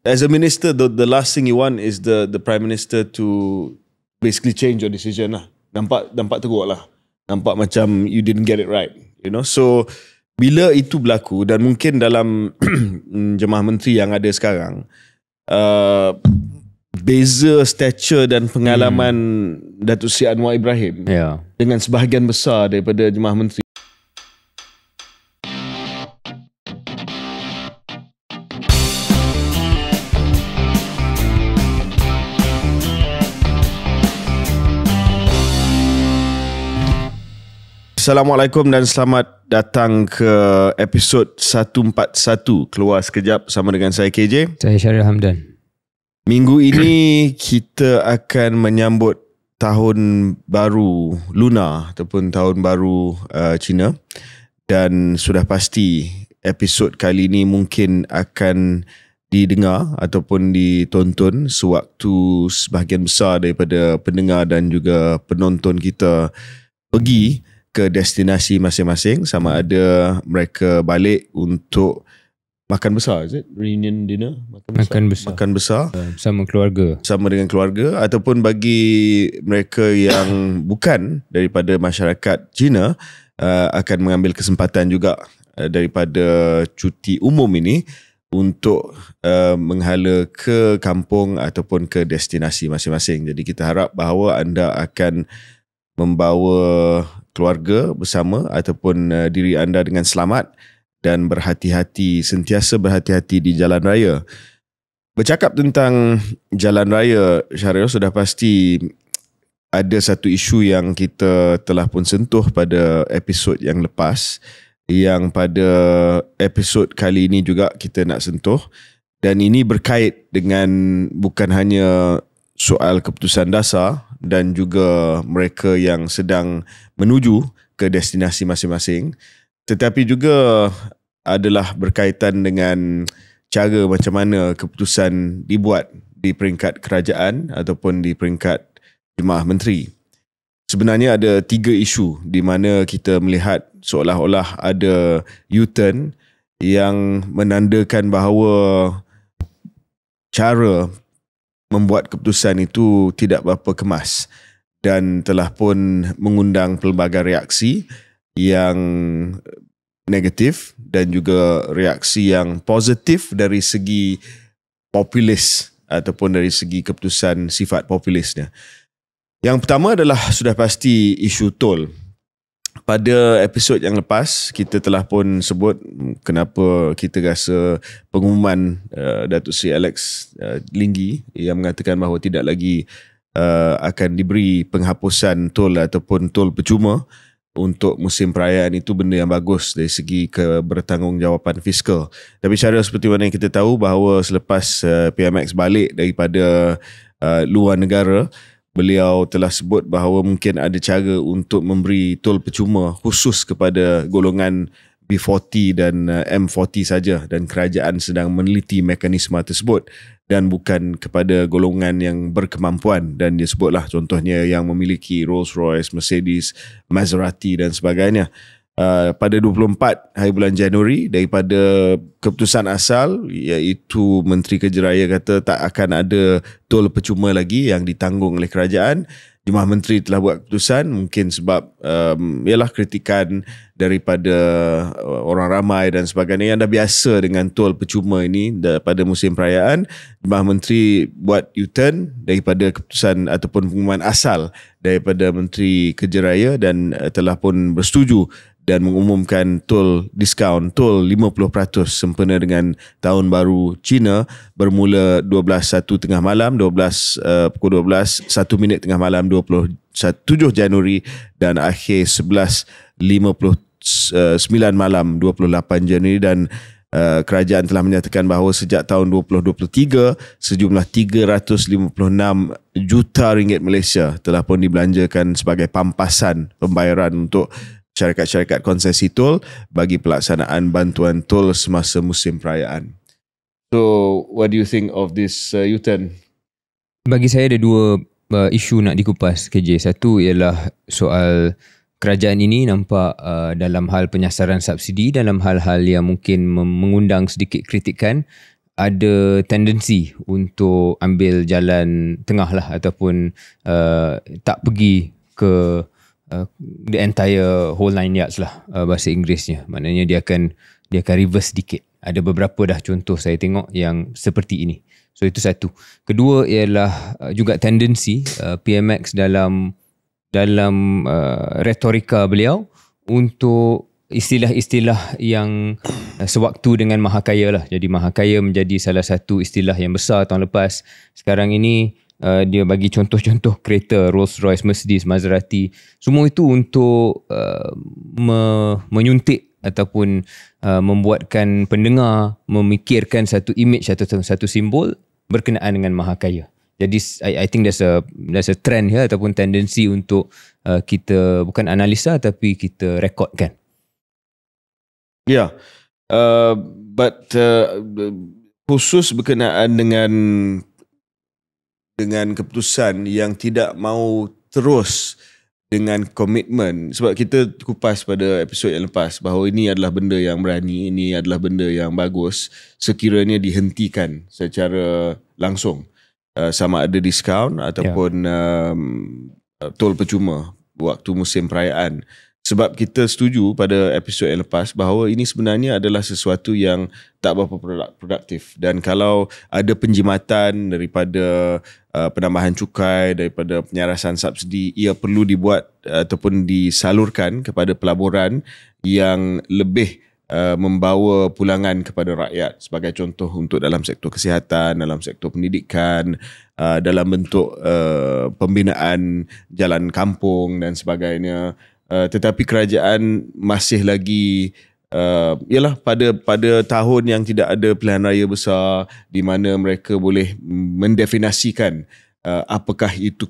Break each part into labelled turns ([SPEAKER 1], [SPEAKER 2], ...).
[SPEAKER 1] as a minister, the last thing you want is the prime minister to basically change your decision lah. Nampak teruk lah. Nampak macam you didn't get it right, you know. So bila itu berlaku, dan mungkin dalam jemaah menteri yang ada sekarang, beza stature dan pengalaman Datuk Seri Anwar Ibrahim dengan sebahagian besar daripada jemaah menteri. Assalamualaikum dan selamat datang ke episod 141 Keluar Sekejap bersama dengan saya KJ.
[SPEAKER 2] Saya Syaril Hamdan.
[SPEAKER 1] Minggu ini kita akan menyambut tahun baru Lunar ataupun tahun baru Cina, dan sudah pasti episod kali ini mungkin akan didengar ataupun ditonton sewaktu sebahagian besar daripada pendengar dan juga penonton kita pergi ke destinasi masing-masing, sama ada mereka balik untuk makan besar, is it? Reunion dinner? Makan besar.
[SPEAKER 2] Bersama keluarga.
[SPEAKER 1] Sama dengan keluarga, ataupun bagi mereka yang bukan daripada masyarakat Cina, akan mengambil kesempatan juga daripada cuti umum ini untuk menghala ke kampung ataupun ke destinasi masing-masing. Jadi kita harap bahawa anda akan membawa keluarga bersama ataupun diri anda dengan selamat dan berhati-hati, sentiasa berhati-hati di jalan raya. Bercakap tentang jalan raya, Syaril, sudah pasti ada satu isu yang kita telah pun sentuh pada episod yang lepas, yang pada episod kali ini juga kita nak sentuh, dan ini berkait dengan bukan hanya soal keputusan dasar dan juga mereka yang sedang menuju ke destinasi masing-masing, tetapi juga adalah berkaitan dengan cara macam mana keputusan dibuat di peringkat kerajaan ataupun di peringkat jemaah menteri. Sebenarnya ada 3 isu di mana kita melihat seolah-olah ada U-turn yang menandakan bahawa cara membuat keputusan itu tidak berapa kemas dan telah pun mengundang pelbagai reaksi yang negatif dan juga reaksi yang positif dari segi populis ataupun dari segi keputusan sifat populisnya. Yang pertama adalah sudah pasti isu tol. Pada episod yang lepas, kita telah pun sebut kenapa kita rasa pengumuman Datuk Seri Alex Linggi yang mengatakan bahawa tidak lagi akan diberi penghapusan tol ataupun tol percuma untuk musim perayaan itu benda yang bagus dari segi kebertanggungjawatan fiskal. Tapi Syaril, seperti mana yang kita tahu bahawa selepas PMX balik daripada luar negara, beliau telah sebut bahawa mungkin ada cara untuk memberi tol percuma khusus kepada golongan B40 dan M40 saja, dan kerajaan sedang meneliti mekanisme tersebut dan bukan kepada golongan yang berkemampuan, dan dia sebutlah contohnya yang memiliki Rolls-Royce, Mercedes, Maserati dan sebagainya. Pada 24 hari bulan Januari, daripada keputusan asal, iaitu Menteri Kerja Raya kata tak akan ada tol percuma lagi yang ditanggung oleh kerajaan. Jemaah Menteri telah buat keputusan, mungkin sebab ialah kritikan daripada orang ramai dan sebagainya yang dah biasa dengan tol percuma ini pada musim perayaan. Jemaah Menteri buat U-turn daripada keputusan ataupun pengumuman asal daripada Menteri Kerja Raya dan telah pun bersetuju dan mengumumkan tol diskaun, tol 50% sempena dengan Tahun Baru Cina bermula 12 tengah malam, pukul 12, 1 minit tengah malam 7 Januari dan akhir 11.59 malam 28 Januari, dan kerajaan telah menyatakan bahawa sejak tahun 2023 sejumlah 356 juta ringgit Malaysia telah pun dibelanjakan sebagai pampasan pembayaran untuk syarikat-syarikat konsesi tol bagi pelaksanaan bantuan tol semasa musim perayaan. So, what do you think of this U-turn?
[SPEAKER 2] Bagi saya ada 2 isu nak dikupas, KJ. Satu ialah soal kerajaan ini nampak dalam hal penyasaran subsidi, dalam hal-hal yang mungkin mengundang sedikit kritikan, ada tendensi untuk ambil jalan tengah lah, ataupun tak pergi ke the entire whole 9 yards lah, bahasa Inggerisnya. Maknanya dia akan reverse sedikit. Ada beberapa dah contoh saya tengok yang seperti ini. So itu satu. Kedua ialah juga tendensi PMX dalam retorika beliau untuk istilah-istilah yang sewaktu dengan Mahakaya lah. Jadi Mahakaya menjadi salah satu istilah yang besar tahun lepas. Sekarang ini dia bagi contoh-contoh kereta Rolls-Royce, Mercedes, Maserati. Semua itu untuk menyuntik ataupun membuatkan pendengar memikirkan satu image atau satu simbol berkenaan dengan Mahakaya. Jadi I think there's a trend here ataupun tendensi untuk kita bukan analisa tapi kita rekodkan.
[SPEAKER 1] Ya, but khusus berkenaan dengan keputusan yang tidak mahu terus dengan komitmen, sebab kita kupas pada episod yang lepas bahawa ini adalah benda yang berani, ini adalah benda yang bagus sekiranya dihentikan secara langsung, sama ada diskaun ataupun tol percuma waktu musim perayaan. Sebab kita setuju pada episod yang lepas bahawa ini sebenarnya adalah sesuatu yang tak berapa produktif. Dan kalau ada penjimatan daripada penambahan cukai, daripada penyarasan subsidi, ia perlu dibuat ataupun disalurkan kepada pelaburan yang lebih membawa pulangan kepada rakyat. Sebagai contoh untuk dalam sektor kesihatan, dalam sektor pendidikan, dalam bentuk pembinaan jalan kampung dan sebagainya. Tetapi kerajaan masih lagi ialah pada tahun yang tidak ada pilihan raya besar di mana mereka boleh mendefinisikan apakah itu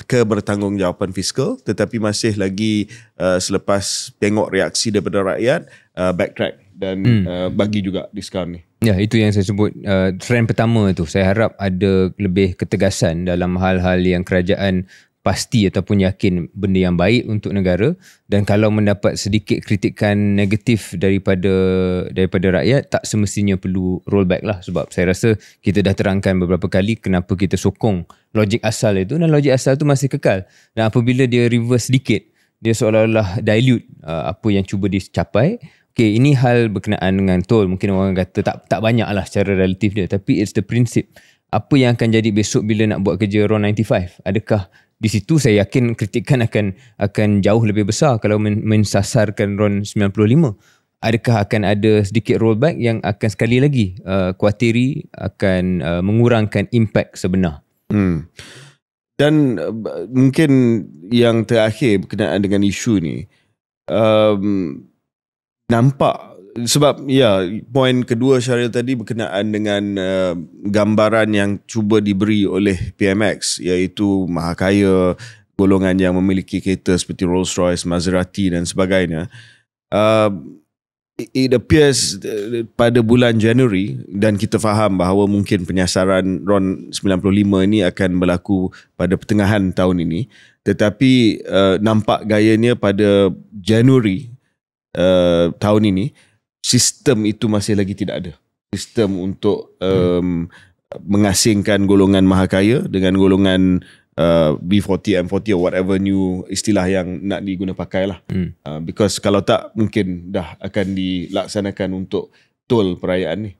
[SPEAKER 1] kebertanggungjawapan fiskal, tetapi masih lagi selepas tengok reaksi daripada rakyat backtrack dan bagi juga diskaun ni.
[SPEAKER 2] Ya, itu yang saya sebut trend pertama tu. Saya harap ada lebih ketegasan dalam hal-hal yang kerajaan pasti ataupun yakin benda yang baik untuk negara, dan kalau mendapat sedikit kritikan negatif daripada rakyat, tak semestinya perlu rollback lah. Sebab saya rasa kita dah terangkan beberapa kali kenapa kita sokong logik asal itu, dan logik asal tu masih kekal. Dan apabila dia reverse sedikit, dia seolah-olah dilute apa yang cuba dicapai. Okay, ini hal berkenaan dengan tol. Mungkin orang kata tak banyak lah secara relatif dia, tapi it's the principle. Apa yang akan jadi besok bila nak buat kerja RON 95? Adakah di situ saya yakin kritikan akan jauh lebih besar kalau mensasarkan RON 95. Adakah akan ada sedikit rollback yang akan sekali lagi kuatiri akan mengurangkan impak sebenar.
[SPEAKER 1] Dan mungkin yang terakhir berkenaan dengan isu ni, nampak, sebab poin kedua Syaril tadi berkenaan dengan gambaran yang cuba diberi oleh PMX, iaitu Mahakaya, golongan yang memiliki kereta seperti Rolls-Royce, Maserati dan sebagainya. It appears pada bulan Januari, dan kita faham bahawa mungkin penyasaran RON 95 ini akan berlaku pada pertengahan tahun ini, tetapi nampak gayanya pada Januari tahun ini sistem itu masih lagi tidak ada. Sistem untuk mengasingkan golongan Mahakaya dengan golongan B40, M40 or whatever new istilah yang nak diguna pakai lah. Because kalau tak, mungkin dah akan dilaksanakan untuk tol perayaan ni.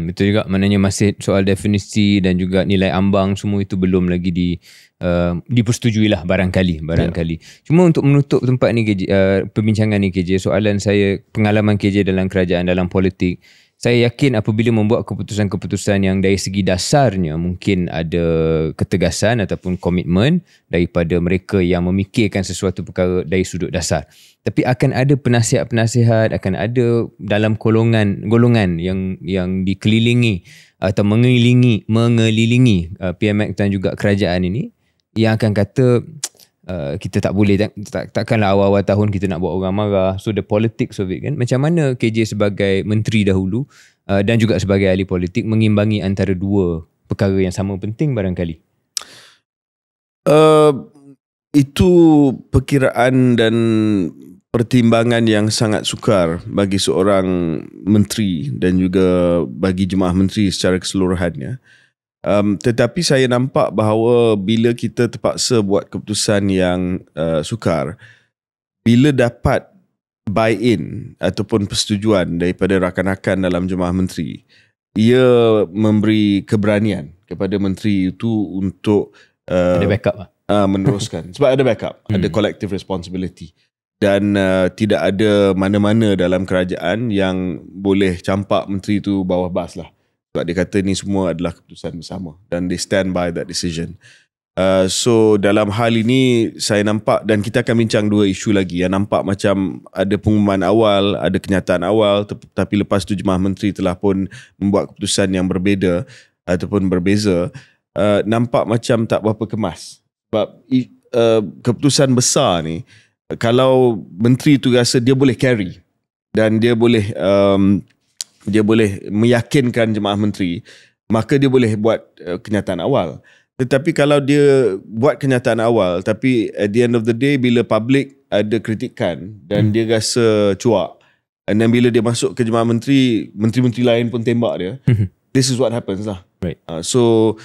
[SPEAKER 2] Betul juga. Maknanya masih soal definisi dan juga nilai ambang, semua itu belum lagi dipersetujui lah barangkali. Cuma untuk menutup tempat ni KJ, perbincangan ni KJ, soalan saya, pengalaman KJ dalam kerajaan, dalam politik, saya yakin apabila membuat keputusan-keputusan yang dari segi dasarnya mungkin ada ketegasan ataupun komitmen daripada mereka yang memikirkan sesuatu perkara dari sudut dasar. Tapi akan ada penasihat-penasihat, akan ada dalam golongan yang dikelilingi atau mengelilingi PMX dan juga kerajaan ini, yang akan kata kita tak boleh, takkanlah awal-awal tahun kita nak buat orang marah. So the politics of it kan. Macam mana KJ sebagai menteri dahulu dan juga sebagai ahli politik mengimbangi antara dua perkara yang sama penting barangkali?
[SPEAKER 1] Itu perkiraan dan pertimbangan yang sangat sukar bagi seorang menteri dan juga bagi jemaah menteri secara keseluruhannya. Tetapi saya nampak bahawa bila kita terpaksa buat keputusan yang sukar, bila dapat buy-in ataupun persetujuan daripada rakan-rakan dalam jemaah menteri, ia memberi keberanian kepada menteri itu untuk
[SPEAKER 2] ada backup lah.
[SPEAKER 1] meneruskan. Sebab ada backup, ada collective responsibility. Dan tidak ada mana-mana dalam kerajaan yang boleh campak menteri itu bawah bas lah. Sebab dia kata ni semua adalah keputusan bersama dan they stand by that decision. So dalam hal ini saya nampak, dan kita akan bincang dua isu lagi yang nampak macam ada pengumuman awal, ada kenyataan awal, tapi lepas tu jemaah menteri telah pun membuat keputusan yang berbeza ataupun berbeza, nampak macam tak berapa kemas. Sebab keputusan besar ni, kalau menteri tu rasa dia boleh carry dan dia boleh meyakinkan jemaah menteri, maka dia boleh buat kenyataan awal. Tetapi kalau dia buat kenyataan awal tapi at the end of the day bila public ada kritikan dan dia rasa cuak, dan bila dia masuk ke jemaah menteri, menteri-menteri lain pun tembak dia, this is what happens lah.
[SPEAKER 2] Right.
[SPEAKER 1] So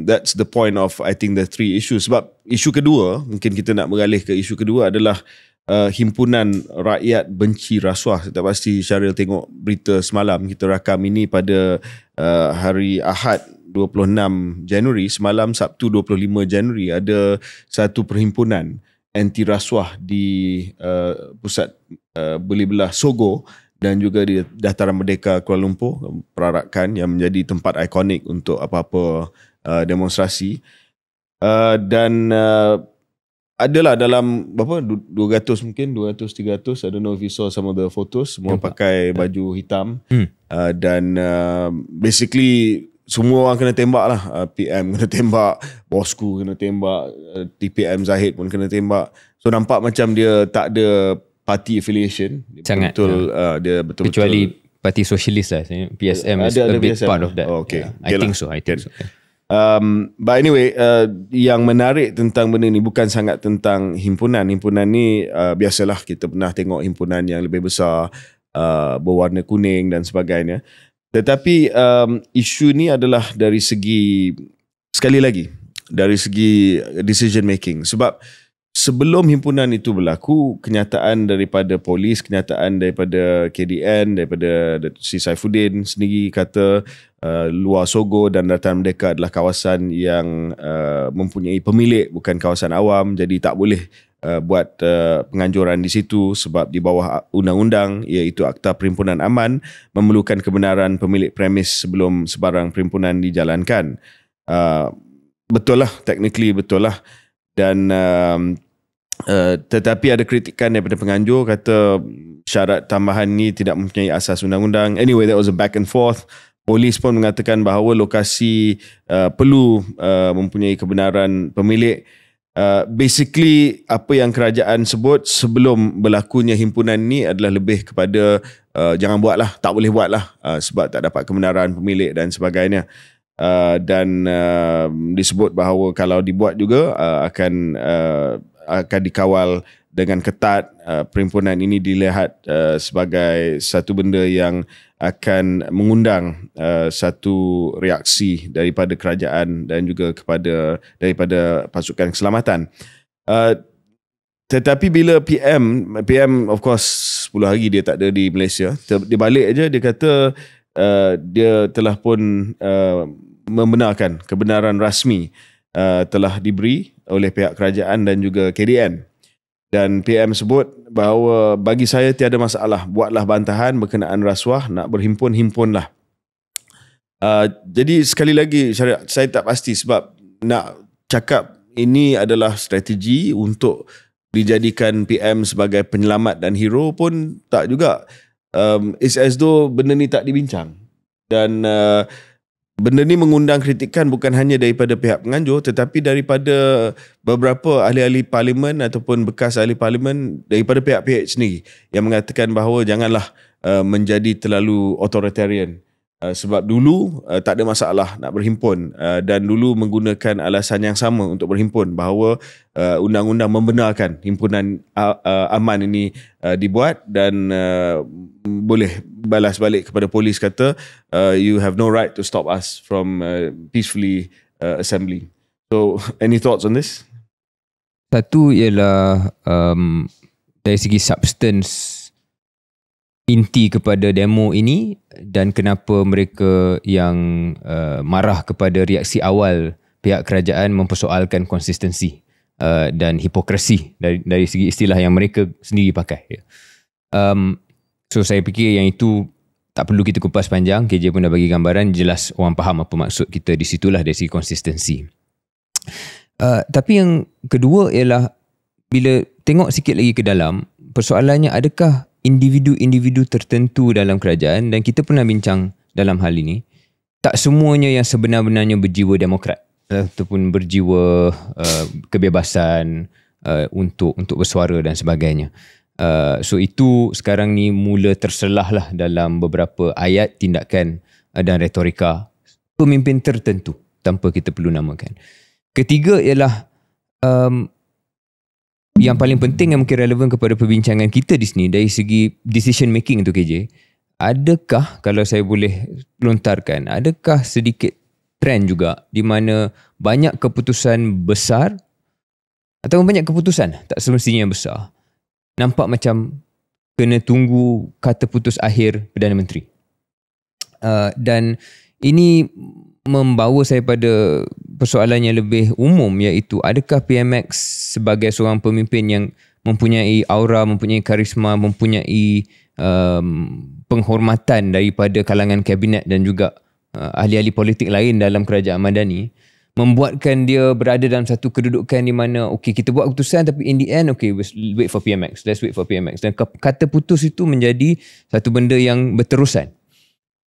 [SPEAKER 1] that's the point of I think the three issues. Sebab isu kedua, mungkin kita nak beralih ke isu kedua adalah himpunan rakyat benci rasuah. Saya tak pasti Syaril tengok berita semalam, kita rakam ini pada hari Ahad 26 Januari, semalam Sabtu 25 Januari ada satu perhimpunan anti rasuah di pusat beli belah Sogo dan juga di Dataran Merdeka Kuala Lumpur, perarakan yang menjadi tempat ikonik untuk apa-apa demonstrasi. Dan adalah dalam berapa 200 mungkin 200-300, I don't know if you saw some of the photos, semua pakai baju hitam. Dan basically semua orang kena tembak lah. PM kena tembak, bosku kena tembak, TPM Zahid pun kena tembak. So nampak macam dia tak ada party affiliation.
[SPEAKER 2] Sangat
[SPEAKER 1] betul, dia betul-betul,
[SPEAKER 2] kecuali parti sosialis lah. PSM is a big
[SPEAKER 1] PSM.
[SPEAKER 2] part of that.
[SPEAKER 1] Oh, okay.
[SPEAKER 2] I think so.
[SPEAKER 1] But anyway, yang menarik tentang benda ni bukan sangat tentang himpunan. Himpunan ni biasalah, kita pernah tengok himpunan yang lebih besar, berwarna kuning dan sebagainya. Tetapi isu ni adalah dari segi, sekali lagi, dari segi decision making. Sebab sebelum himpunan itu berlaku, kenyataan daripada polis, kenyataan daripada KDN, daripada Datuk Seri Saifuddin sendiri kata luar Sogo dan Dataran Merdeka adalah kawasan yang mempunyai pemilik, bukan kawasan awam. Jadi tak boleh buat penganjuran di situ sebab di bawah undang-undang, iaitu Akta Perhimpunan Aman, memerlukan kebenaran pemilik premis sebelum sebarang perhimpunan dijalankan. Betul lah, technically betul lah. Dan tetapi ada kritikan daripada penganjur, kata syarat tambahan ni tidak mempunyai asas undang-undang. Anyway, that was a back and forth. Polis pun mengatakan bahawa lokasi perlu mempunyai kebenaran pemilik. Basically apa yang kerajaan sebut sebelum berlakunya himpunan ni adalah lebih kepada jangan buatlah, tak boleh buatlah sebab tak dapat kebenaran pemilik dan sebagainya. Dan disebut bahawa kalau dibuat juga akan dikawal dengan ketat. Perhimpunan ini dilihat sebagai satu benda yang akan mengundang satu reaksi daripada kerajaan dan juga daripada pasukan keselamatan. Tetapi bila PM of course 10 hari dia tak ada di Malaysia, dia balik aja, dia kata dia telah pun membenarkan kebenaran rasmi telah diberi oleh pihak kerajaan dan juga KDN. Dan PM sebut bahawa bagi saya tiada masalah, buatlah bantahan berkenaan rasuah, nak berhimpun, himpunlah. Jadi sekali lagi saya tak pasti, sebab nak cakap ini adalah strategi untuk dijadikan PM sebagai penyelamat dan hero pun tak juga. It's as though benda ni tak dibincang. Dan benda ni mengundang kritikan bukan hanya daripada pihak penganjur, tetapi daripada beberapa ahli-ahli parlimen ataupun bekas ahli parlimen daripada pihak PH sendiri yang mengatakan bahawa janganlah menjadi terlalu authoritarian Sebab dulu tak ada masalah nak berhimpun dan dulu menggunakan alasan yang sama untuk berhimpun, bahawa undang-undang membenarkan himpunan aman ini dibuat dan boleh balas balik kepada polis, kata you have no right to stop us from peacefully assembling. So any thoughts on this?
[SPEAKER 2] Satu ialah dari segi substance inti kepada demo ini dan kenapa mereka yang marah kepada reaksi awal pihak kerajaan mempersoalkan konsistensi dan hipokrasi dari segi istilah yang mereka sendiri pakai. So saya fikir yang itu tak perlu kita kupas panjang. KJ pun dah bagi gambaran, jelas orang faham apa maksud kita di situlah dari segi konsistensi. Tapi yang kedua ialah bila tengok sikit lagi ke dalam, persoalannya adakah individu-individu tertentu dalam kerajaan, dan kita pernah bincang dalam hal ini, tak semuanya yang sebenar-benarnya berjiwa demokrat ataupun berjiwa kebebasan untuk bersuara dan sebagainya. So itu sekarang ni mula terselah lah dalam beberapa ayat, tindakan dan retorika pemimpin tertentu tanpa kita perlu namakan. Ketiga ialah yang paling penting yang mungkin relevan kepada perbincangan kita di sini dari segi decision making tu, KJ, adakah, kalau saya boleh lontarkan, adakah sedikit trend juga di mana banyak keputusan besar ataupun banyak keputusan tak semestinya besar nampak macam kena tunggu kata putus akhir Perdana Menteri, dan ini membawa saya pada persoalan yang lebih umum, iaitu adakah PMX sebagai seorang pemimpin yang mempunyai aura, mempunyai karisma, mempunyai penghormatan daripada kalangan kabinet dan juga ahli-ahli politik lain dalam kerajaan Madani, membuatkan dia berada dalam satu kedudukan di mana okay, kita buat keputusan tapi in the end okay, let's wait for PMX, dan kata putus itu menjadi satu benda yang berterusan.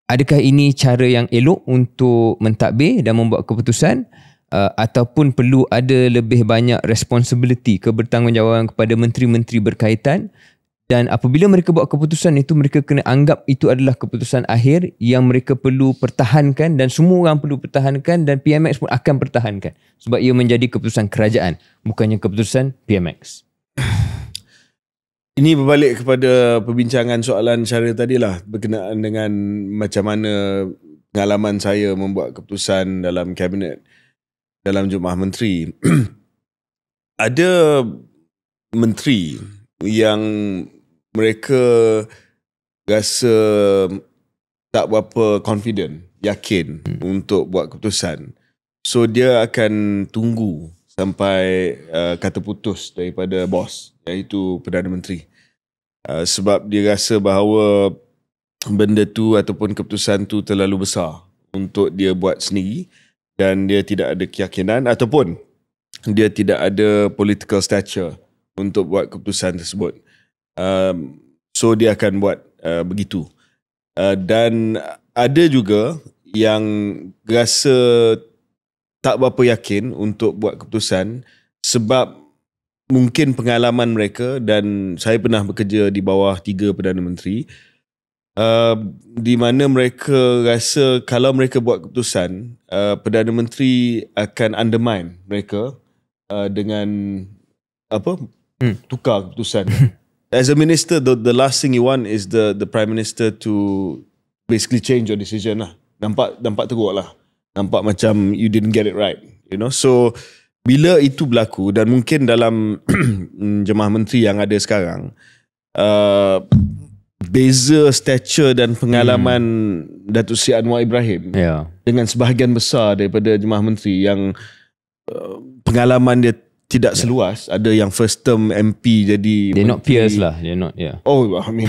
[SPEAKER 2] Adakah ini cara yang elok untuk mentadbir dan membuat keputusan, ataupun perlu ada lebih banyak responsibility, kebertanggungjawaban kepada menteri-menteri berkaitan, dan apabila mereka buat keputusan itu, mereka kena anggap itu adalah keputusan akhir yang mereka perlu pertahankan dan semua orang perlu pertahankan, dan PMX pun akan pertahankan sebab ia menjadi keputusan kerajaan, bukannya keputusan PMX.
[SPEAKER 1] Ini berbalik kepada perbincangan soalan Syaril tadilah, berkenaan dengan macam mana pengalaman saya membuat keputusan dalam kabinet, dalam Jumlah Menteri. Ada menteri yang mereka rasa tak berapa confident, yakin untuk buat keputusan. So dia akan tunggu sampai kata putus daripada bos, iaitu Perdana Menteri. Sebab dia rasa bahawa benda tu ataupun keputusan tu terlalu besar untuk dia buat sendiri, dan dia tidak ada keyakinan ataupun dia tidak ada political stature untuk buat keputusan tersebut. So dia akan buat begitu. Dan ada juga yang rasa tak berapa yakin untuk buat keputusan sebab mungkin pengalaman mereka, dan saya pernah bekerja di bawah 3 Perdana Menteri, di mana mereka rasa kalau mereka buat keputusan, Perdana Menteri akan undermine mereka dengan tukar keputusan. As a minister, the last thing you want is the Prime Minister to basically change your decision lah. Nampak teruk lah. Nampak macam you didn't get it right, you know. So bila itu berlaku, dan mungkin dalam Jemaah Menteri yang ada sekarang, beza stature dan pengalaman Datuk Seri Anwar Ibrahim dengan sebahagian besar daripada Jemaah Menteri yang pengalaman dia tidak seluas. Ada yang first term MP jadi
[SPEAKER 2] they're
[SPEAKER 1] menteri.
[SPEAKER 2] not peers lah. They're not,
[SPEAKER 1] Oh, I mean,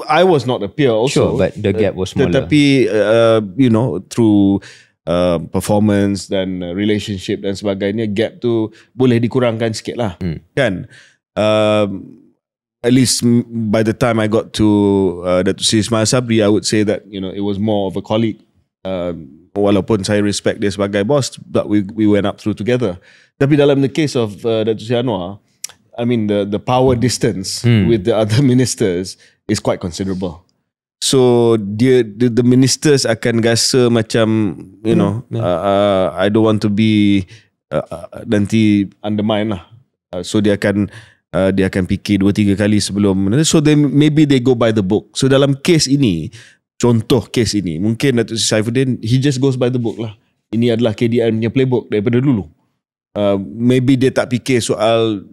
[SPEAKER 1] I was not a peer also.
[SPEAKER 2] Sure, but the gap was smaller.
[SPEAKER 1] Tetapi, you know, through performance dan relationship dan sebagainya, gap tu boleh dikurangkan sikit lah. Kan? At least by the time I got to Datuk Seri Ismail Sabri, I would say that, you know, it was more of a colleague. Walaupun saya respect dia sebagai boss, but we went up through together. Tapi dalam the case of Datuk Seri Anwar, I mean the power distance with the other ministers is quite considerable. So the ministers akan rasa macam I don't want to be nanti undermine lah. So dia akan fikir 2-3 kali sebelum. So maybe they go by the book. So dalam kes ini, contoh kes ini, mungkin Datuk Saifuddin he just goes by the book lah. Ini adalah KDN punya playbook daripada dulu. Maybe dia tak fikir soal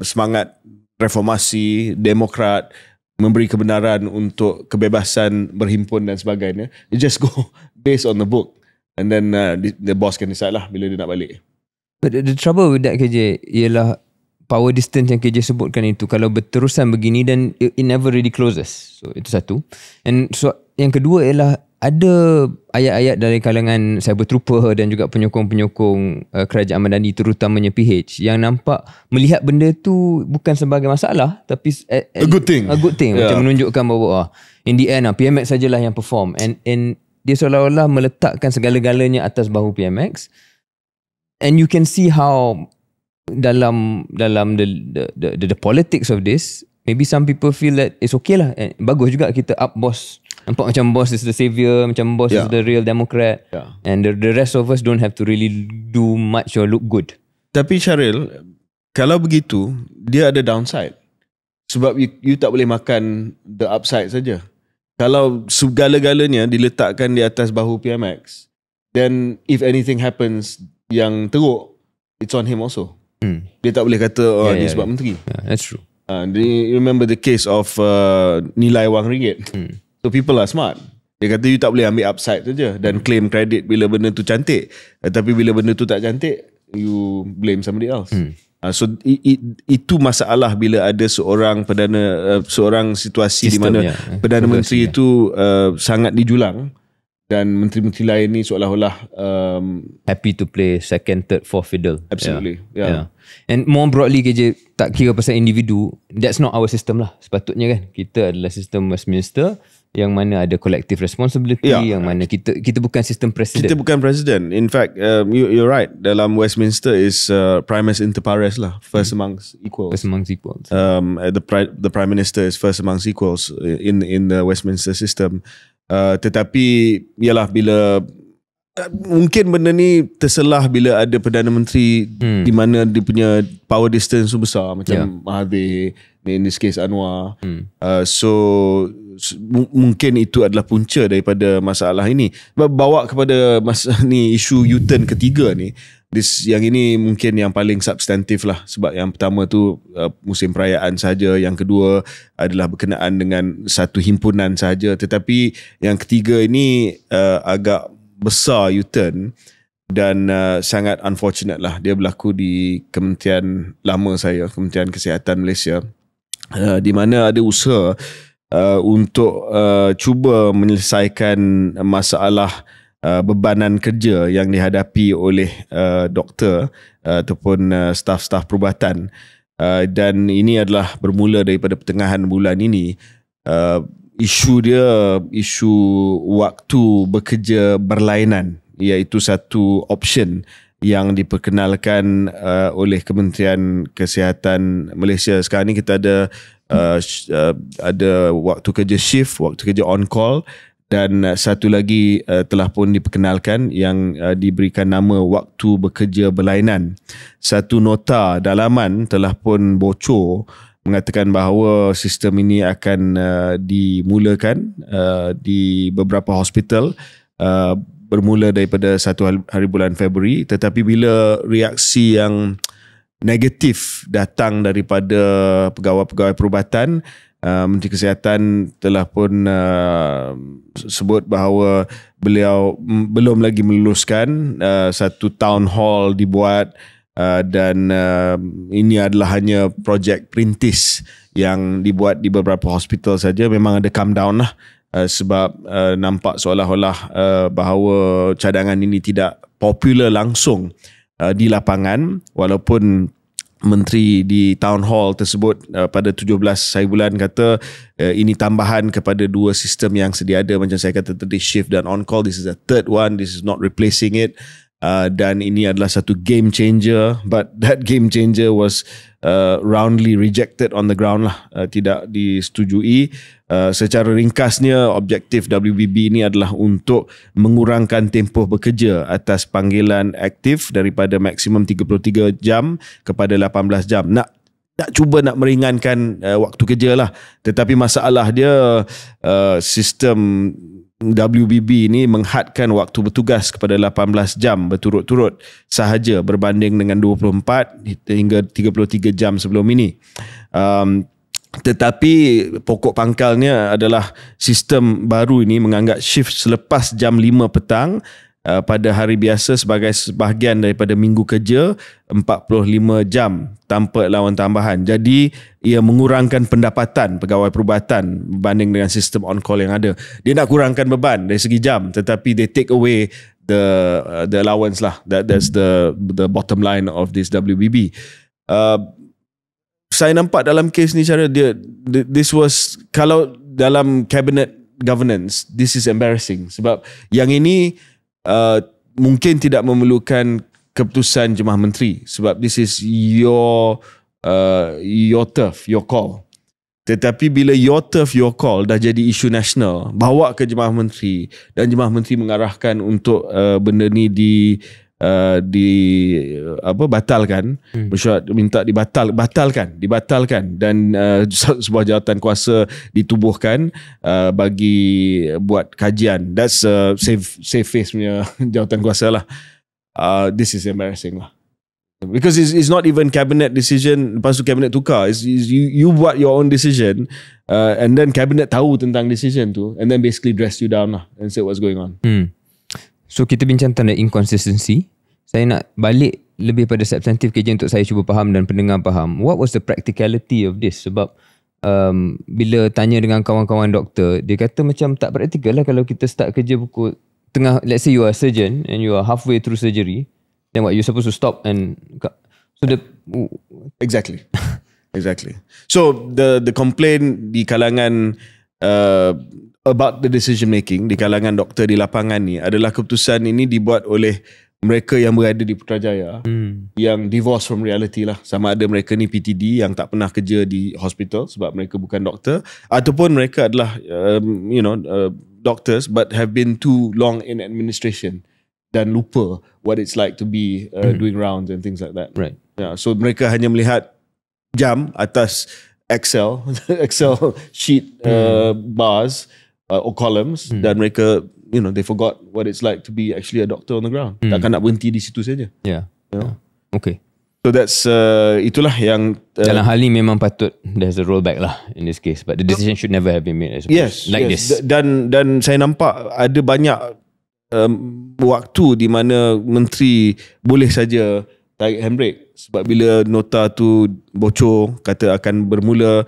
[SPEAKER 1] semangat reformasi, demokrat, memberi kebenaran untuk kebebasan berhimpun dan sebagainya. You just go based on the book, and then the boss can decide lah bila dia nak balik.
[SPEAKER 2] But the trouble with that KJ ialah power distance yang KJ sebutkan itu, kalau berterusan begini then it never really closes. So itu satu. And so yang kedua ialah ada ayat-ayat dari kalangan cyber trooper dan juga penyokong-penyokong kerajaan Madani, terutamanya PH, yang nampak melihat benda tu bukan sebagai masalah, tapi
[SPEAKER 1] a good thing.
[SPEAKER 2] Macam menunjukkan bahawa in the end PMX sajalah yang perform, and dia seolah-olah meletakkan segala-galanya atas bahu PMX. And you can see how dalam the politics of this, maybe some people feel that it's okay lah, bagus juga kita up boss. Nampak macam boss is the savior, macam boss is the real Democrat, and the rest of us don't have to really do much or look good.
[SPEAKER 1] Tapi Syaril, kalau begitu dia ada downside, sebab you tak boleh makan the upside saja. Kalau segala-galanya diletakkan di atas bahu PMX, then if anything happens yang teruk, it's on him also. Dia tak boleh kata ni sebab menteri.
[SPEAKER 2] That's true.
[SPEAKER 1] You remember the case of nilai wang ringgit. So people are smart. Dia kata you tak boleh ambil upside saja dan claim credit bila benda tu cantik. Tapi bila benda tu tak cantik, you blame somebody else. So itu masalah bila ada seorang seorang situasi di mana Perdana Menteri itu sangat dijulang dan menteri-menteri lain ni seolah-olah
[SPEAKER 2] happy to play second, third, fourth fiddle.
[SPEAKER 1] Absolutely.
[SPEAKER 2] And more broadly KJ, tak kira pasal individu, that's not our system lah. Sepatutnya kan kita adalah sistem Westminster yang mana ada collective responsibility, yang mana kita bukan sistem presiden. Kita
[SPEAKER 1] bukan presiden. In fact, you're right. Dalam Westminster is primus inter pares lah, first amongst equals.
[SPEAKER 2] First amongst equals.
[SPEAKER 1] The Prime Minister is first amongst equals in the Westminster system. Tetapi ialah bila mungkin benda ni terselah bila ada Perdana Menteri di mana dia punya power distance tu besar, macam Mahathir, in this case Anwar. So mungkin itu adalah punca daripada masalah ini. Bawa kepada ni isu U-turn ketiga ni, yang ini mungkin yang paling substantif lah, sebab yang pertama tu musim perayaan saja, yang kedua adalah berkenaan dengan satu himpunan saja, tetapi yang ketiga ini agak besar U-turn dan sangat unfortunate lah. Dia berlaku di kementerian lama saya, Kementerian Kesihatan Malaysia, di mana ada usaha untuk cuba menyelesaikan masalah bebanan kerja yang dihadapi oleh doktor ataupun staf-staf perubatan, dan ini adalah bermula daripada pertengahan bulan ini. Isu dia isu waktu bekerja berlainan, iaitu satu option yang diperkenalkan oleh Kementerian Kesihatan Malaysia. Sekarang ni kita ada waktu kerja shift, waktu kerja on call, dan satu lagi telah pun diperkenalkan yang diberikan nama waktu bekerja berlainan. Satu nota dalaman telah pun bocor mengatakan bahawa sistem ini akan dimulakan di beberapa hospital bermula daripada 1 hari bulan Februari, tetapi bila reaksi yang negatif datang daripada pegawai-pegawai perubatan, Menteri Kesihatan telah pun sebut bahawa beliau belum lagi meluluskan satu town hall dibuat, dan ini adalah hanya projek perintis yang dibuat di beberapa hospital saja. Memang ada calm down lah, sebab nampak seolah-olah bahawa cadangan ini tidak popular langsung di lapangan, walaupun menteri di town hall tersebut pada 17 hari bulan kata ini tambahan kepada dua sistem yang sedia ada. Macam saya kata tadi, shift dan on call, this is a third one, this is not replacing it. dan ini adalah satu game changer, but that game changer was roundly rejected on the ground lah, tidak disetujui. Secara ringkasnya, objektif WBB ini adalah untuk mengurangkan tempoh bekerja atas panggilan aktif daripada maksimum 33 jam kepada 18 jam. Nak cuba nak meringankan waktu kerja lah, tetapi masalah dia sistem WBB ini menghadkan waktu bertugas kepada 18 jam berturut-turut sahaja berbanding dengan 24 hingga 33 jam sebelum ini. Tetapi pokok pangkalnya adalah sistem baru ini menganggap shift selepas jam 5 petang pada hari biasa sebagai sebahagian daripada minggu kerja 45 jam tanpa lawan tambahan. Jadi ia mengurangkan pendapatan pegawai perubatan berbanding dengan sistem on call yang ada. Dia nak kurangkan beban dari segi jam, tetapi they take away the allowance lah. That's the bottom line of this WBB. Saya nampak dalam kes ni cara dia, this was, kalau dalam cabinet governance, this is embarrassing sebab yang ini mungkin tidak memerlukan keputusan Jemaah Menteri sebab this is your turf, your call. Tetapi bila your turf, your call dah jadi isu nasional, bawa ke Jemaah Menteri dan Jemaah Menteri mengarahkan untuk benda ni batalkan, mesyuarat minta dibatalkan dan sebuah jawatan kuasa ditubuhkan bagi buat kajian. That's safe face punya jawatan kuasa lah. This is embarrassing lah, because it's not even cabinet decision. Lepas tu cabinet tukar, you buat your own decision, and then cabinet tahu tentang decision tu, and then basically dress you down lah and say what's going on.
[SPEAKER 2] So kita bincang tentang inconsistency. Saya nak balik lebih pada substantif kerja untuk saya cuba faham dan pendengar faham. What was the practicality of this? Sebab bila tanya dengan kawan-kawan doktor, dia kata macam tak praktikal lah kalau kita start kerja pukul tengah, let's say you are a surgeon and you are halfway through surgery, then what, you're supposed to stop and so
[SPEAKER 1] Exactly. So the complaint di kalangan about the decision making di kalangan doktor di lapangan ni adalah keputusan ini dibuat oleh mereka yang berada di Putrajaya, yang divorce from reality lah. Sama ada mereka ni PTD yang tak pernah kerja di hospital sebab mereka bukan doktor, ataupun mereka adalah doctors but have been too long in administration dan lupa what it's like to be doing rounds and things like that.
[SPEAKER 2] Right.
[SPEAKER 1] Yeah, so mereka hanya melihat jam atas Excel sheet bars or columns, dan mereka they forgot what it's like to be actually a doctor on the ground. Takkan nak berhenti di situ saja.
[SPEAKER 2] Yeah. Okay.
[SPEAKER 1] So that's itulah yang
[SPEAKER 2] dalam hal ni memang patut there's a rollback lah in this case, but the decision should never have been made, I suppose.
[SPEAKER 1] Yes.
[SPEAKER 2] This.
[SPEAKER 1] Dan saya nampak ada banyak waktu di mana menteri boleh saja tarik handbrake sebab bila nota tu bocor kata akan bermula,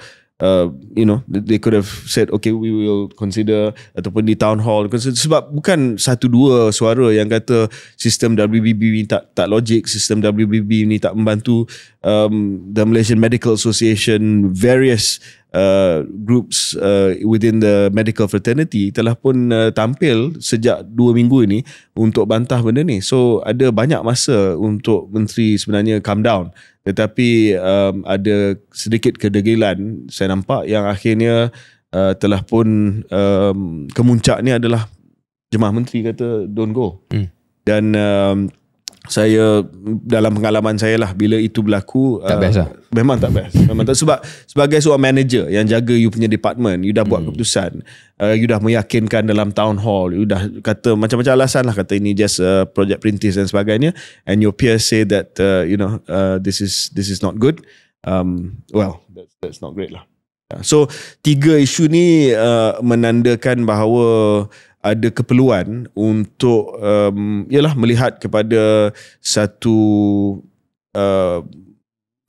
[SPEAKER 1] they could have said okay, we will consider, ataupun di town hall, sebab bukan satu dua suara yang kata sistem WBB ni tak logik, sistem WBB ni tak membantu. The Malaysian Medical Association, various groups within the medical fraternity telah pun tampil sejak 2 minggu ini untuk bantah benda ni. So ada banyak masa untuk menteri sebenarnya calm down, tetapi ada sedikit kedegilan saya nampak yang akhirnya telah pun kemuncaknya adalah Jemaah Menteri kata don't go. Dan saya dalam pengalaman saya lah, bila itu berlaku
[SPEAKER 2] tak best lah.
[SPEAKER 1] Memang tak best. Memang tak, sebab sebagai seorang manager yang jaga you punya department, you dah buat keputusan, you dah meyakinkan dalam town hall, you dah kata macam-macam alasan lah, kata ini just project perintis dan sebagainya, and your peers say that this is not good. Well, that's not great lah. So 3 isu ni menandakan bahawa ada keperluan untuk melihat kepada satu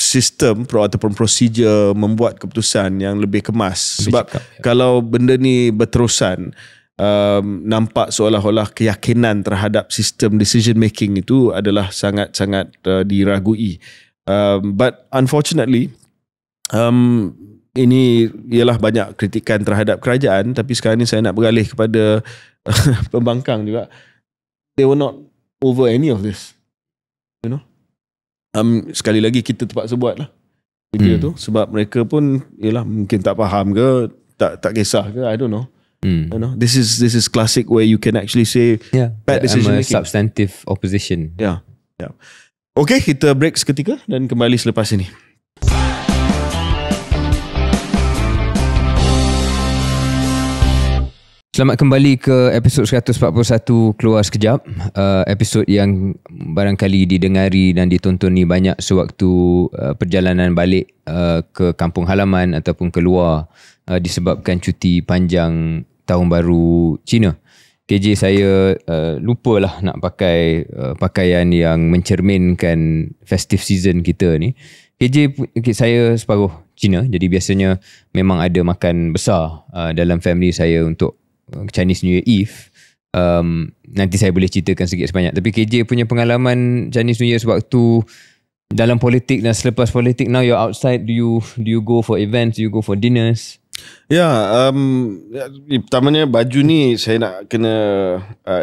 [SPEAKER 1] sistem ataupun prosedur membuat keputusan yang lebih kemas. Sebab kalau benda ni berterusan, nampak seolah-olah keyakinan terhadap sistem decision making itu adalah sangat-sangat diragui. But unfortunately, ini ialah banyak kritikan terhadap kerajaan, tapi sekarang ni saya nak beralih kepada pembangkang juga. They were not over any of this. You know, sekali lagi kita terpaksa buat lah kerja tu sebab mereka pun yalah mungkin tak faham ke, tak kisah ke, I don't know. You know, this is classic where you can actually say bad decision
[SPEAKER 2] I'm a
[SPEAKER 1] making.
[SPEAKER 2] substantive opposition.
[SPEAKER 1] Yeah. Okay, kita break seketika dan kembali selepas ini.
[SPEAKER 2] Selamat kembali ke episod 141 Keluar Sekejap. Episod yang barangkali didengari dan ditontoni banyak sewaktu perjalanan balik ke kampung halaman ataupun keluar disebabkan cuti panjang tahun baru Cina. KJ saya lupalah nak pakai pakaian yang mencerminkan festive season kita ni. KJ saya separuh Cina, jadi biasanya memang ada makan besar dalam family saya untuk Chinese New Year Eve. Nanti saya boleh ceritakan sikit sebanyak. Tapi KJ punya pengalaman Chinese New Year sewaktu dalam politik dan selepas politik, now you're outside, do you go for events, do you go for dinners?
[SPEAKER 1] Pertamanya baju ni saya nak kena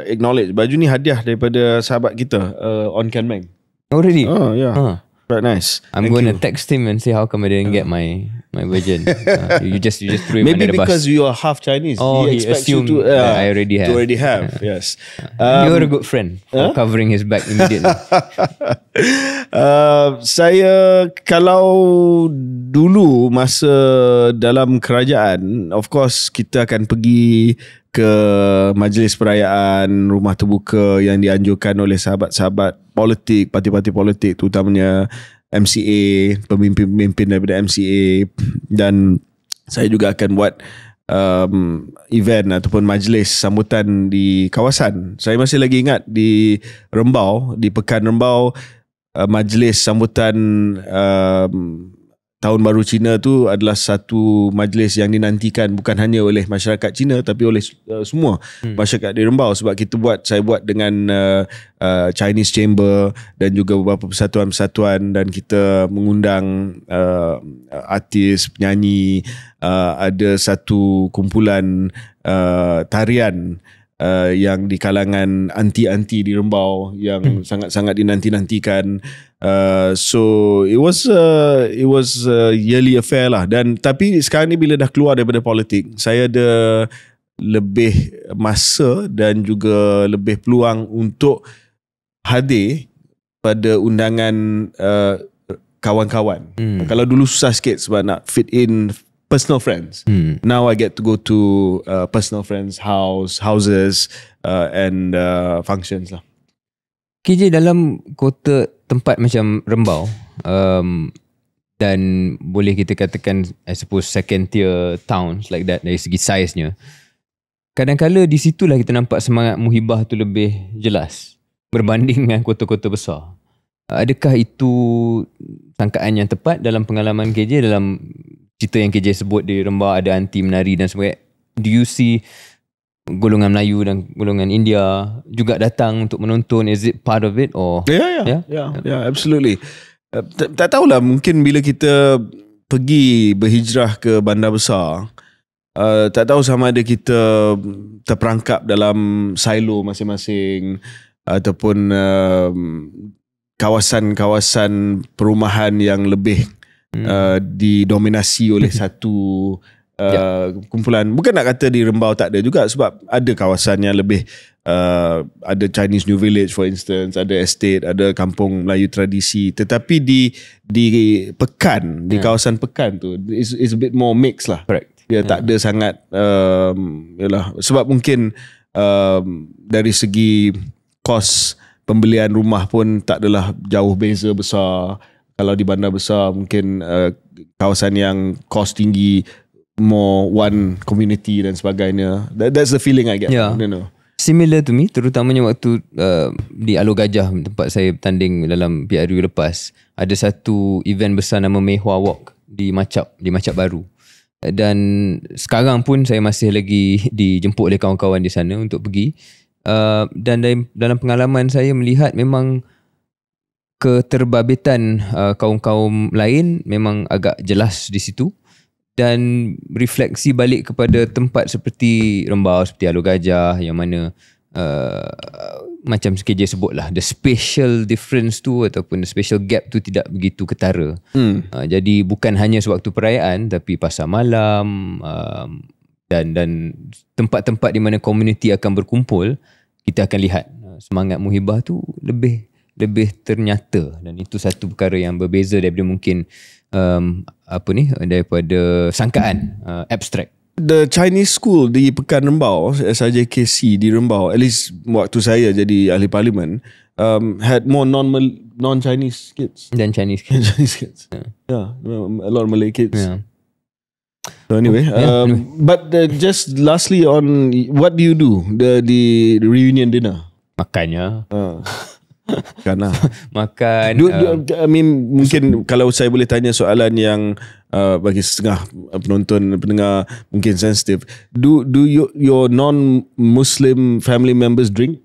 [SPEAKER 1] acknowledge, baju ni hadiah daripada sahabat kita On Can Bank.
[SPEAKER 2] Oh really?
[SPEAKER 1] Oh yeah. Quite nice.
[SPEAKER 2] I'm going to text him and say how come I didn't get my version. You just threw him
[SPEAKER 1] maybe
[SPEAKER 2] under the bus.
[SPEAKER 1] because you are half Chinese.
[SPEAKER 2] Oh, he
[SPEAKER 1] expects you
[SPEAKER 2] assumed
[SPEAKER 1] to
[SPEAKER 2] that I already have.
[SPEAKER 1] To already have. Yes.
[SPEAKER 2] You're a good friend for covering his back immediately.
[SPEAKER 1] Saya kalau dulu masa dalam kerajaan, of course kita akan pergi ke majlis perayaan rumah terbuka yang dianjurkan oleh sahabat-sahabat politik, parti-parti politik, terutamanya MCA, pemimpin-pemimpin daripada MCA, dan saya juga akan buat event ataupun majlis sambutan di kawasan. Saya masih lagi ingat di Rembau, di Pekan Rembau, majlis sambutan Tahun Baru Cina tu adalah satu majlis yang dinantikan bukan hanya oleh masyarakat Cina tapi oleh semua masyarakat di Rembau, sebab saya buat dengan Chinese Chamber dan juga beberapa persatuan-persatuan, dan kita mengundang artis, penyanyi, ada satu kumpulan tarian yang di kalangan anti-anti di Rembau yang sangat-sangat dinanti-nantikan. So it was a yearly affair lah. Dan tapi sekarang ni bila dah keluar daripada politik, saya ada lebih masa dan juga lebih peluang untuk hadir pada undangan kawan-kawan. Kalau dulu susah sikit sebab nak fit in personal friends. Now I get to go to personal friends' houses and functions lah.
[SPEAKER 2] KJ dalam kota tempat macam Rembau, dan boleh kita katakan I suppose second tier towns like that dari segi size-nya, kadang-kala di situlah kita nampak semangat muhibah tu lebih jelas berbanding dengan kota-kota besar. Adakah itu sangkaan yang tepat dalam pengalaman KJ dalam cerita yang KJ sebut di Rembau ada anti menari dan sebagainya? Do you see golongan Melayu dan golongan India juga datang untuk menonton? Is it part of it or?
[SPEAKER 1] Yeah, absolutely. Tak tahulah, mungkin bila kita pergi berhijrah ke bandar besar, tak tahu sama ada kita terperangkap dalam silo masing-masing ataupun kawasan-kawasan perumahan yang lebih didominasi oleh satu kumpulan. Bukan nak kata di Rembau tak ada juga, sebab ada kawasan yang lebih ada Chinese New Village for instance, ada estate, ada kampung Melayu tradisi. Tetapi di Pekan, di kawasan Pekan tu is a bit more mixed lah.
[SPEAKER 2] Correct.
[SPEAKER 1] Dia tak ada sangat yalah, sebab mungkin dari segi kos pembelian rumah pun tak adalah jauh beza besar. Kalau di bandar besar mungkin kawasan yang kos tinggi, more one community dan sebagainya. That's the feeling I get.
[SPEAKER 2] Yeah. Similar to me, terutamanya waktu di Alor Gajah tempat saya bertanding dalam PRU lepas, ada satu event besar nama Mehua Walk di Macap Baru. Dan sekarang pun saya masih lagi dijemput oleh kawan-kawan di sana untuk pergi. Dan dalam pengalaman saya melihat memang keterbabitan kaum-kaum lain memang agak jelas di situ, dan refleksi balik kepada tempat seperti Rembau, seperti Alor Gajah yang mana macam KJ sebut lah, the spatial difference tu ataupun the spatial gap tu tidak begitu ketara. Jadi bukan hanya sewaktu perayaan, tapi pasar malam dan tempat-tempat di mana komuniti akan berkumpul, kita akan lihat semangat muhibah tu lebih ternyata, dan itu satu perkara yang berbeza daripada mungkin daripada sangkaan abstrak.
[SPEAKER 1] The Chinese school di Pekan Rembau, SRJKC di Rembau, at least waktu saya jadi ahli parlimen, had more non-Chinese kids
[SPEAKER 2] dan Chinese kids.
[SPEAKER 1] Yeah, a lot of Malay kids.
[SPEAKER 2] Yeah.
[SPEAKER 1] So anyway, but just lastly on what do you do the reunion dinner?
[SPEAKER 2] Makannya.
[SPEAKER 1] Kan lah.
[SPEAKER 2] Makan.
[SPEAKER 1] I mean, mungkin kalau saya boleh tanya soalan yang bagi setengah pendengar mungkin sensitif. Do your non-Muslim family members drink?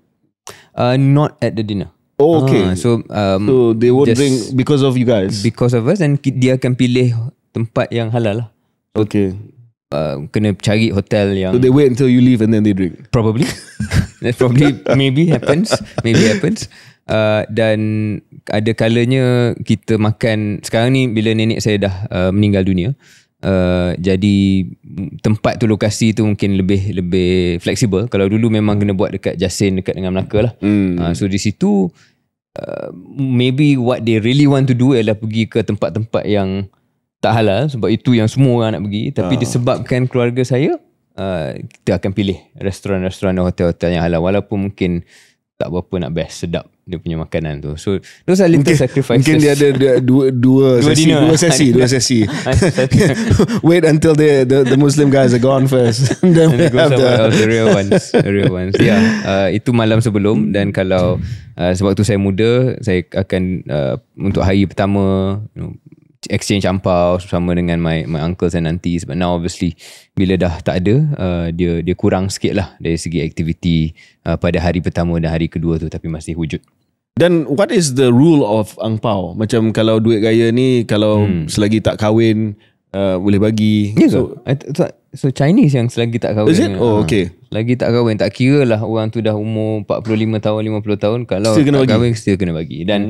[SPEAKER 2] Not at the dinner.
[SPEAKER 1] Oh, okay.
[SPEAKER 2] So
[SPEAKER 1] they won't drink because of you guys?
[SPEAKER 2] Because of us, and dia akan pilih tempat yang halal lah.
[SPEAKER 1] Okay.
[SPEAKER 2] Kena cari hotel yang...
[SPEAKER 1] So they wait until you leave and then they drink?
[SPEAKER 2] Probably. That probably maybe happens. Dan ada kalanya kita makan, sekarang ni bila nenek saya dah meninggal dunia, jadi tempat tu, lokasi tu mungkin lebih fleksibel. Kalau dulu memang kena buat dekat Jasin, dekat dengan Melaka lah. So di situ maybe what they really want to do ialah pergi ke tempat-tempat yang tak halal, sebab itu yang semua orang nak pergi. Tapi disebabkan keluarga saya, kita akan pilih restoran-restoran dan hotel-hotel yang halal, walaupun mungkin tak berapa nak best, sedap dia punya makanan tu. So those are little sacrifices.
[SPEAKER 1] Mungkin dia ada dua sesi. Wait until the Muslim guys are gone first. Then we have
[SPEAKER 2] the real ones. Yeah, itu malam sebelum. Dan kalau sewaktu saya muda, saya akan untuk hari pertama, exchange ampau bersama dengan my uncles and aunties. But now obviously bila dah tak ada, dia kurang sikit lah dari segi aktiviti pada hari pertama dan hari kedua tu, tapi masih wujud.
[SPEAKER 1] Dan what is the rule of angpau? Macam kalau duit raya ni, kalau selagi tak kahwin boleh bagi.
[SPEAKER 2] So Chinese yang selagi tak kahwin.
[SPEAKER 1] Is it? Oh, okay.
[SPEAKER 2] Lagi tak kahwin, tak kira lah orang tu dah umur 45 tahun, 50 tahun, kalau still tak kahwin, still kena bagi. Dan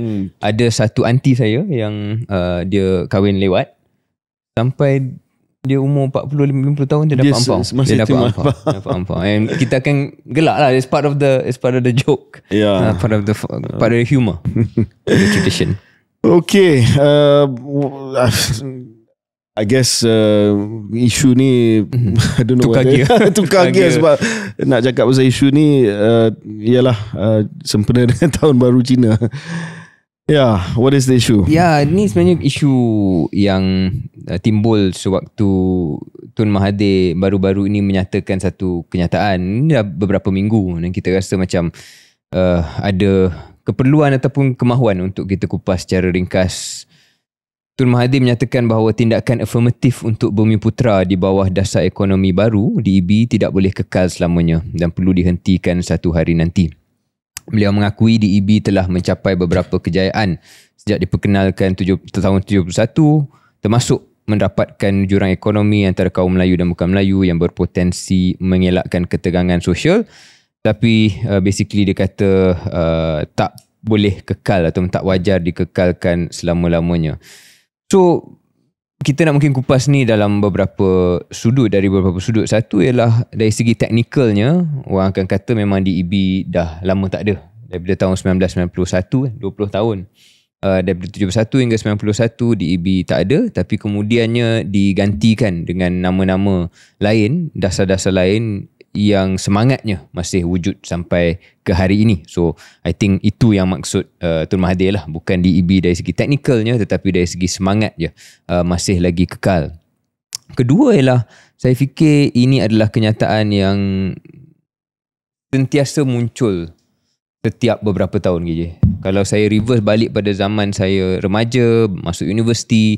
[SPEAKER 2] ada satu aunty saya yang dia kahwin lewat, sampai dia umur 40-50 tahun dia dapat ampau. Dia dapat ampau. And kita akan gelak lah. It's part of the joke.
[SPEAKER 1] Yeah.
[SPEAKER 2] Part of the humor. The tradition.
[SPEAKER 1] Okay. I guess isu ni I don't know tukar gear sebab nak cakap pasal isu ni ialah sempena dengan tahun baru Cina. Yeah, what is the issue?
[SPEAKER 2] Ni sebenarnya isu yang timbul sewaktu Tun Mahathir baru-baru ini menyatakan satu kenyataan. Ini dah beberapa minggu dan kita rasa macam ada keperluan ataupun kemahuan untuk kita kupas secara ringkas. Tun Mahathir menyatakan bahawa tindakan afirmatif untuk Bumiputera di bawah dasar ekonomi baru DEB tidak boleh kekal selamanya dan perlu dihentikan satu hari nanti. Beliau mengakui DEB telah mencapai beberapa kejayaan sejak diperkenalkan tahun 71, termasuk mendapatkan jurang ekonomi antara kaum Melayu dan bukan Melayu yang berpotensi mengelakkan ketegangan sosial. Tapi basically dia kata tak boleh kekal atau tak wajar dikekalkan selama-lamanya. So kita nak mungkin kupas ni dalam beberapa sudut, dari beberapa sudut. Satu ialah dari segi teknikalnya, orang akan kata memang DEB dah lama tak ada. Daripada tahun 1991, 20 tahun. Daripada 71 hingga 91 DEB tak ada, tapi kemudiannya digantikan dengan nama-nama lain, dasar-dasar lain yang semangatnya masih wujud sampai ke hari ini. So I think itu yang maksud Tun Mahathir lah, bukan DEB dari segi teknikalnya, tetapi dari segi semangat je masih lagi kekal. Kedua ialah saya fikir ini adalah kenyataan yang sentiasa muncul setiap beberapa tahun KJ. Kalau saya reverse balik pada zaman saya remaja, masuk universiti,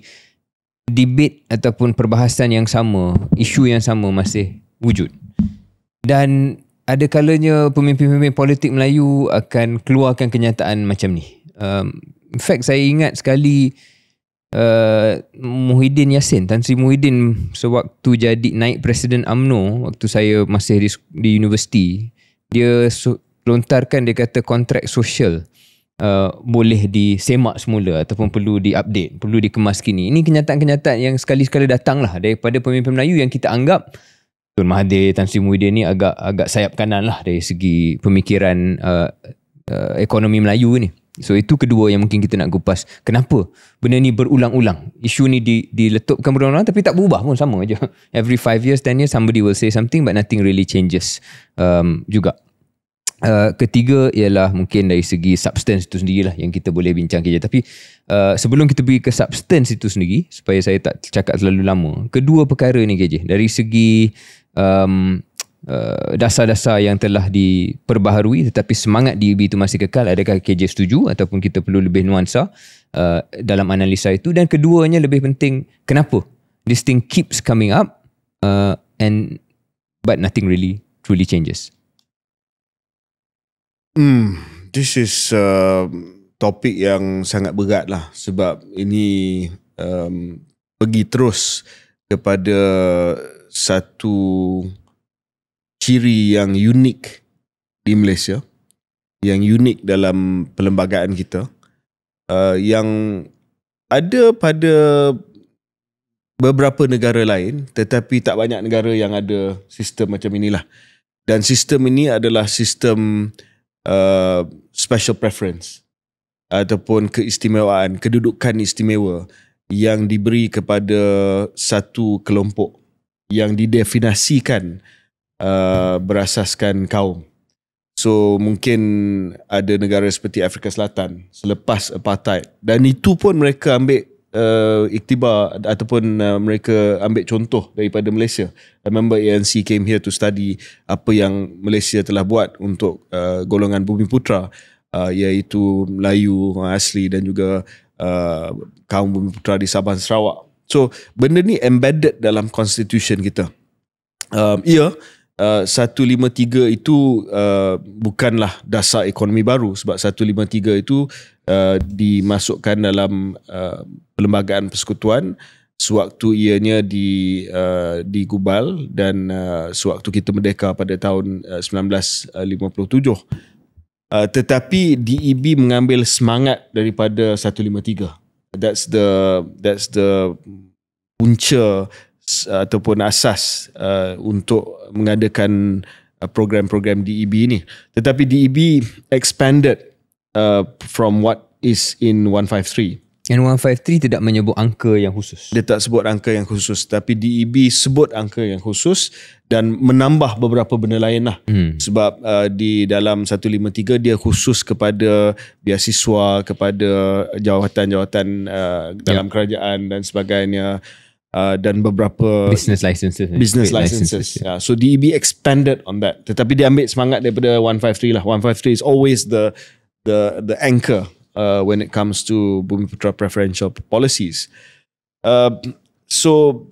[SPEAKER 2] debate ataupun perbahasan yang sama, isu yang sama masih wujud. Dan ada kalanya pemimpin-pemimpin politik Melayu akan keluarkan kenyataan macam ni. In fact, saya ingat sekali Muhyiddin Yassin, Tan Sri Muhyiddin sewaktu jadi naik Presiden UMNO, waktu saya masih di universiti, dia lontarkan dia kata kontrak sosial boleh disemak semula ataupun perlu diupdate, perlu dikemas kini. Ini kenyataan-kenyataan yang sekali-sekala datang lah daripada pemimpin Melayu yang kita anggap Tun Mahathir, Tan Sri Muhyiddin ni agak sayap kanan lah dari segi pemikiran ekonomi Melayu ni. So itu kedua yang mungkin kita nak kupas. Kenapa benda ni berulang-ulang? Isu ni diletupkan berulang-ulang tapi tak berubah pun, sama je. Every 5 years, 10 years somebody will say something but nothing really changes juga. Ketiga ialah mungkin dari segi substance itu sendiri lah yang kita boleh bincang KJ. Tapi sebelum kita pergi ke substance itu sendiri, supaya saya tak cakap terlalu lama, kedua perkara ni KJ, dari segi dasar-dasar yang telah diperbaharui tetapi semangat DUB itu masih kekal, adakah KJ setuju ataupun kita perlu lebih nuansa dalam analisa itu? Dan keduanya lebih penting, kenapa this thing keeps coming up but nothing really truly changes?
[SPEAKER 1] This is topik yang sangat berat lah, sebab ini pergi terus kepada satu ciri yang unik di Malaysia, yang unik dalam perlembagaan kita, yang ada pada beberapa negara lain tetapi tak banyak negara yang ada sistem macam inilah. Dan sistem ini adalah sistem special preference ataupun keistimewaan, kedudukan istimewa yang diberi kepada satu kelompok yang didefinisikan berasaskan kaum. So mungkin ada negara seperti Afrika Selatan selepas apartheid, dan itu pun mereka ambil iktibar ataupun mereka ambil contoh daripada Malaysia. I remember ANC came here to study apa yang Malaysia telah buat untuk golongan Bumiputra, iaitu Melayu asli dan juga kaum Bumiputra di Sabah dan Sarawak. So benda ni embedded dalam constitution kita. 153 itu bukanlah dasar ekonomi baru, sebab 153 itu dimasukkan dalam Perlembagaan Persekutuan sewaktu ianya digubal dan sewaktu kita merdeka pada tahun 1957. Tetapi DEB mengambil semangat daripada 153. That's the punca ataupun asas untuk mengadakan program-program DEB ni. Tetapi DEB expanded from what is in 153.
[SPEAKER 2] And 153 tidak menyebut angka yang khusus.
[SPEAKER 1] Dia tak sebut angka yang khusus, tapi DEB sebut angka yang khusus dan menambah beberapa benda lain lah. Sebab di dalam 153 dia khusus kepada beasiswa, kepada jawatan-jawatan dalam kerajaan dan sebagainya. Dan beberapa
[SPEAKER 2] business licenses.
[SPEAKER 1] Yeah. So DEB expanded on that. Tetapi dia ambil semangat daripada 153 lah. 153 is always the anchor when it comes to Bumiputra preferential policies. So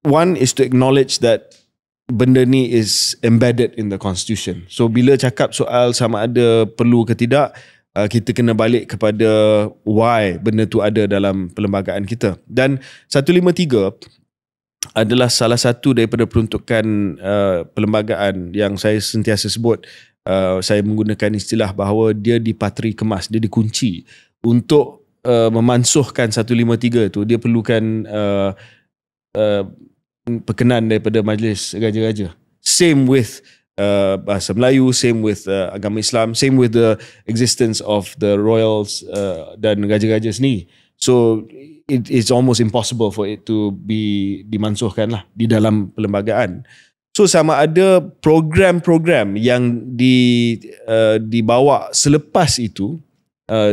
[SPEAKER 1] one is to acknowledge that benda ni is embedded in the constitution. So bila cakap soal sama ada perlu ke tidak, kita kena balik kepada why benda tu ada dalam perlembagaan kita. Dan 153 adalah salah satu daripada peruntukan perlembagaan yang saya sentiasa sebut. Saya menggunakan istilah bahawa dia dipatri kemas, dia dikunci. Untuk memansuhkan 153 tu, dia perlukan perkenan daripada Majlis Raja-Raja. Same with bahasa Melayu, same with agama Islam, same with the existence of the royals dan raja-raja sendiri. So it is almost impossible for it to be dimansuhkan lah di dalam perlembagaan. So sama ada program-program yang dibawa selepas itu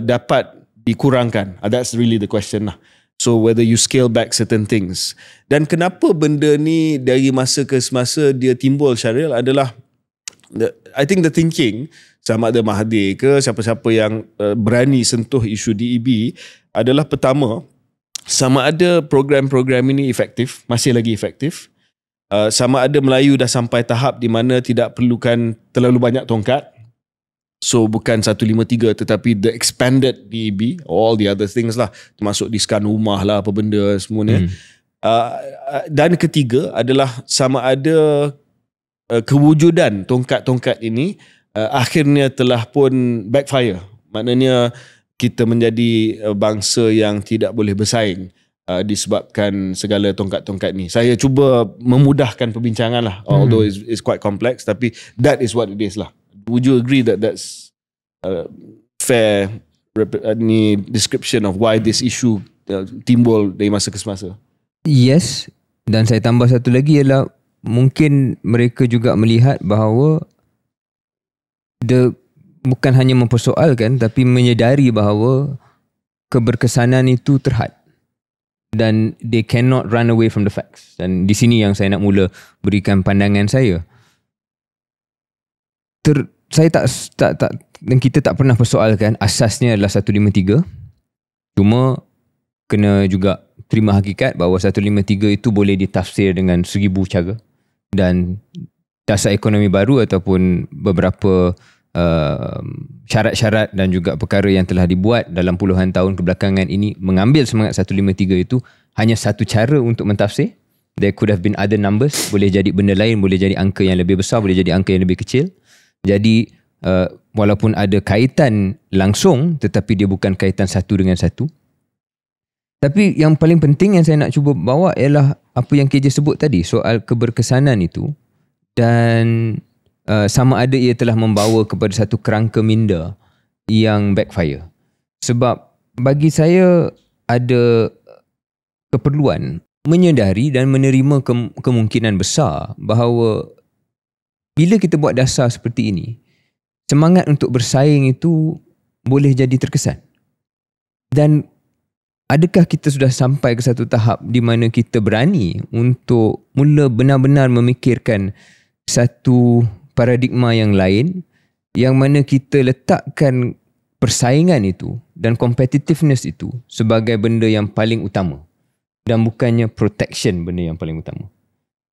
[SPEAKER 1] dapat dikurangkan. That's really the question lah. So whether you scale back certain things. Dan kenapa benda ni dari masa ke semasa dia timbul, Syaril, adalah I think the thinking, sama ada Mahathir ke siapa-siapa yang berani sentuh isu DEB, adalah pertama, sama ada program-program ini efektif, masih lagi efektif, sama ada Melayu dah sampai tahap di mana tidak perlukan terlalu banyak tongkat. So bukan 153 tetapi the expanded DEB, all the other things lah, termasuk diskan rumah lah, apa benda semua ni. Dan ketiga adalah sama ada kewujudan tongkat-tongkat ini akhirnya telah pun backfire. Maknanya kita menjadi bangsa yang tidak boleh bersaing disebabkan segala tongkat-tongkat ni. Saya cuba memudahkan perbincangan lah, although it's quite complex, tapi that is what it is lah. Would you agree that that's fair description of why this issue timbul dari masa ke semasa?
[SPEAKER 2] Yes, dan saya tambah satu lagi ialah mungkin mereka juga melihat bahawa bukan hanya mempersoalkan tapi menyedari bahawa keberkesanan itu terhad dan they cannot run away from the facts. Dan di sini yang saya nak mula berikan pandangan saya. Saya tak dan kita tak pernah persoalkan asasnya adalah 153. Cuma kena juga terima hakikat bahawa 153 itu boleh ditafsir dengan 1000 cara, dan dasar ekonomi baru ataupun beberapa syarat-syarat dan juga perkara yang telah dibuat dalam puluhan tahun kebelakangan ini mengambil semangat 153 itu hanya satu cara untuk mentafsir. There could have been other numbers, boleh jadi benda lain, boleh jadi angka yang lebih besar, boleh jadi angka yang lebih kecil. Jadi walaupun ada kaitan langsung tetapi dia bukan kaitan satu dengan satu. Tapi yang paling penting yang saya nak cuba bawa ialah apa yang KJ sebut tadi, soal keberkesanan itu, dan sama ada ia telah membawa kepada satu kerangka minda yang backfire. Sebab bagi saya ada keperluan menyedari dan menerima kemungkinan besar bahawa bila kita buat dasar seperti ini, semangat untuk bersaing itu boleh jadi terkesan. Dan adakah kita sudah sampai ke satu tahap di mana kita berani untuk mula benar-benar memikirkan satu paradigma yang lain, yang mana kita letakkan persaingan itu dan competitiveness itu sebagai benda yang paling utama dan bukannya protection benda yang paling utama.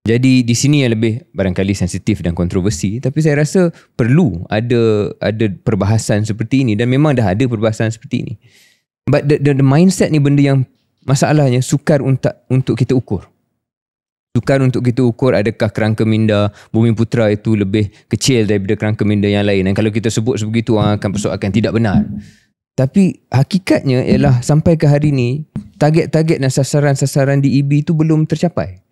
[SPEAKER 2] Jadi di sini yang lebih barangkali sensitif dan kontroversi, tapi saya rasa perlu ada perbahasan seperti ini, dan memang dah ada perbahasan seperti ini. But the mindset ni benda yang masalahnya sukar untuk kita ukur. Sukar untuk kita ukur adakah kerangka minda Bumiputera itu lebih kecil daripada kerangka minda yang lain. Dan kalau kita sebut sebegitu, orang akan persoalkan tidak benar. Tapi hakikatnya ialah sampai ke hari ni, target-target dan sasaran-sasaran di EB itu belum tercapai.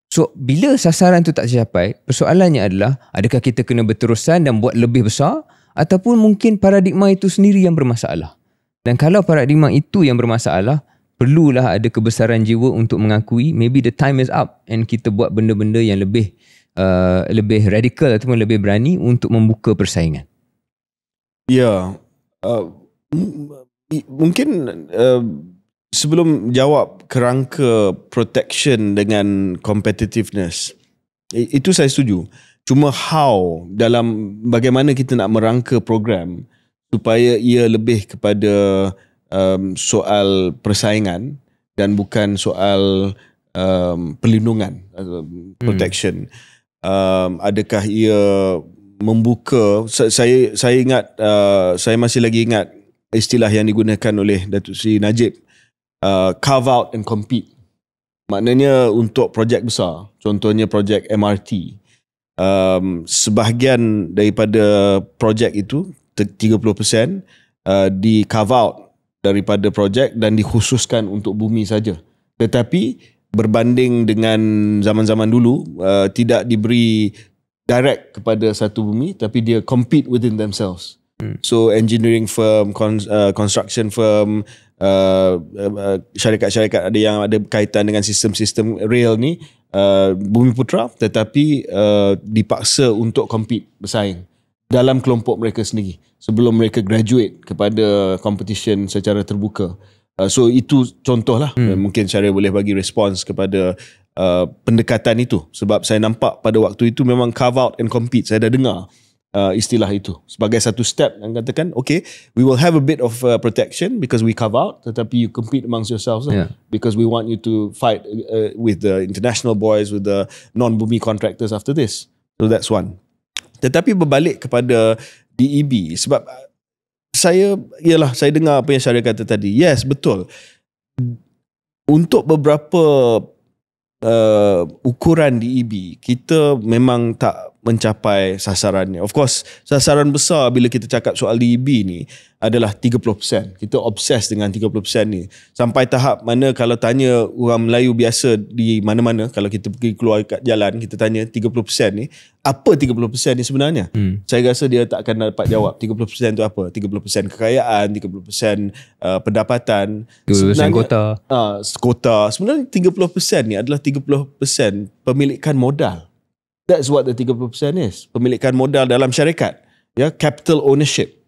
[SPEAKER 2] So, bila sasaran itu tak tercapai, persoalannya adalah adakah kita kena berterusan dan buat lebih besar, ataupun mungkin paradigma itu sendiri yang bermasalah. Dan kalau paradigma itu yang bermasalah, perlulah ada kebesaran jiwa untuk mengakui maybe the time is up and kita buat benda-benda yang lebih radikal ataupun lebih berani untuk membuka persaingan.
[SPEAKER 1] Ya, mungkin sebelum jawab kerangka protection dengan competitiveness, itu saya setuju. Cuma how, dalam bagaimana kita nak merangka program supaya ia lebih kepada soal persaingan dan bukan soal perlindungan, protection. Adakah ia membuka, saya ingat, saya masih lagi ingat istilah yang digunakan oleh Datuk Seri Najib, carve out and compete. Maknanya untuk projek besar, contohnya projek MRT, sebahagian daripada projek itu 30% di carve out daripada projek dan dikhususkan untuk bumi saja. Tetapi berbanding dengan zaman-zaman dulu, tidak diberi direct kepada satu bumi, tapi dia compete within themselves. So engineering firm, construction firm, syarikat-syarikat ada yang ada kaitan dengan sistem-sistem rail ni, Bumiputera, tetapi dipaksa untuk compete, bersaing dalam kelompok mereka sendiri sebelum mereka graduate kepada competition secara terbuka. So itu contohlah. Mungkin saya boleh bagi respons kepada pendekatan itu, sebab saya nampak pada waktu itu memang carve out and compete. Saya dah dengar istilah itu sebagai satu step yang katakan, okay, we will have a bit of protection because we carve out, tetapi you compete amongst yourselves because we want you to fight with the international boys, with the non-bumi contractors after this. So that's one. Tetapi berbalik kepada DEB, sebab saya dengar apa yang Syaril kata tadi. Yes, betul. Untuk beberapa ukuran DEB, kita memang tak mencapai sasarannya. Of course, sasaran besar bila kita cakap soal DEB ni adalah 30%. Kita obses dengan 30% ni. Sampai tahap mana kalau tanya orang Melayu biasa di mana-mana, kalau kita pergi keluar kat jalan, kita tanya 30% ni, apa 30% ni sebenarnya? Saya rasa dia tak akan dapat jawab. 30% tu apa? 30% kekayaan, 30% pendapatan.
[SPEAKER 2] 30% kota.
[SPEAKER 1] Kota. Sebenarnya 30% ni adalah 30% pemilikan modal. That's what the 30% is. Pemilikan modal dalam syarikat. Capital ownership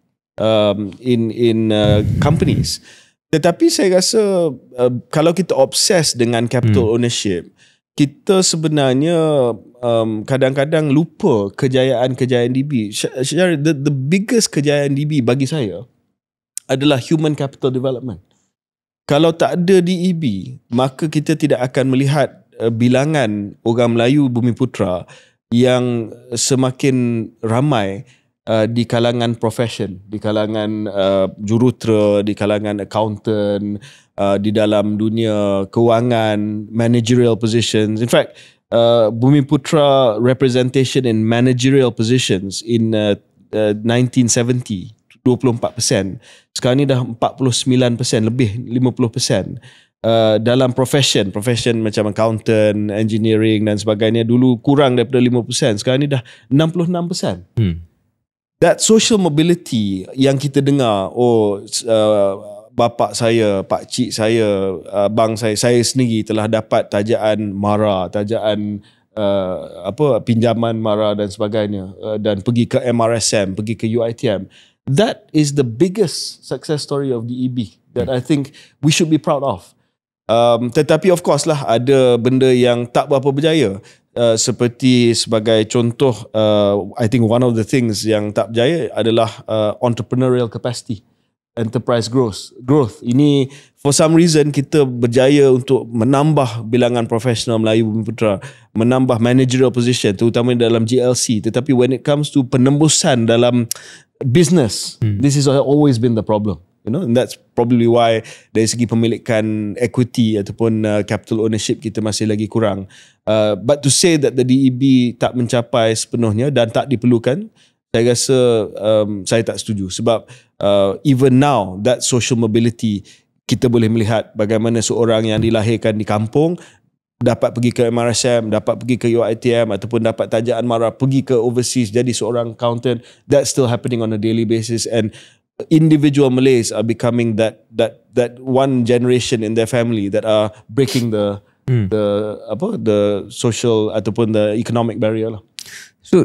[SPEAKER 1] in companies. Tetapi saya rasa kalau kita obses dengan capital ownership, kita sebenarnya kadang-kadang lupa kejayaan-kejayaan DB. The biggest kejayaan DB bagi saya adalah human capital development. Kalau tak ada DEB, maka kita tidak akan melihat bilangan orang Melayu Bumiputera yang semakin ramai di kalangan profession, di kalangan jurutera, di kalangan accountant, di dalam dunia kewangan, managerial positions. In fact, Bumiputera representation in managerial positions in 1970, 24%. Sekarang ni dah 49%, lebih 50%. Dalam profession macam accountant, engineering dan sebagainya, dulu kurang daripada 5%, sekarang ni dah 66%. That social mobility yang kita dengar, bapa saya, pak cik saya, abang saya sendiri telah dapat tajaan MARA, tajaan pinjaman MARA dan sebagainya, dan pergi ke MRSM, pergi ke UiTM. That is the biggest success story of DEB that I think we should be proud of. Tetapi of course lah ada benda yang tak berapa berjaya. Seperti sebagai contoh, I think one of the things yang tak berjaya adalah entrepreneurial capacity, enterprise growth. Ini for some reason kita berjaya untuk menambah bilangan profesional Melayu Bumiputera, menambah managerial position terutama dalam GLC, tetapi when it comes to penembusan dalam business, this has always been the problem. And that's probably why dari segi pemilikan equity ataupun capital ownership kita masih lagi kurang. But to say that the DEB tak mencapai sepenuhnya dan tak diperlukan, saya rasa saya tak setuju. Sebab even now, that social mobility, kita boleh melihat bagaimana seorang yang dilahirkan di kampung dapat pergi ke MRSM, dapat pergi ke UiTM ataupun dapat tajaan MARA, pergi ke overseas jadi seorang accountant. That's still happening on a daily basis, and individual Malays are becoming that one generation in their family that are breaking the social ataupun the economic barrier lah.
[SPEAKER 2] So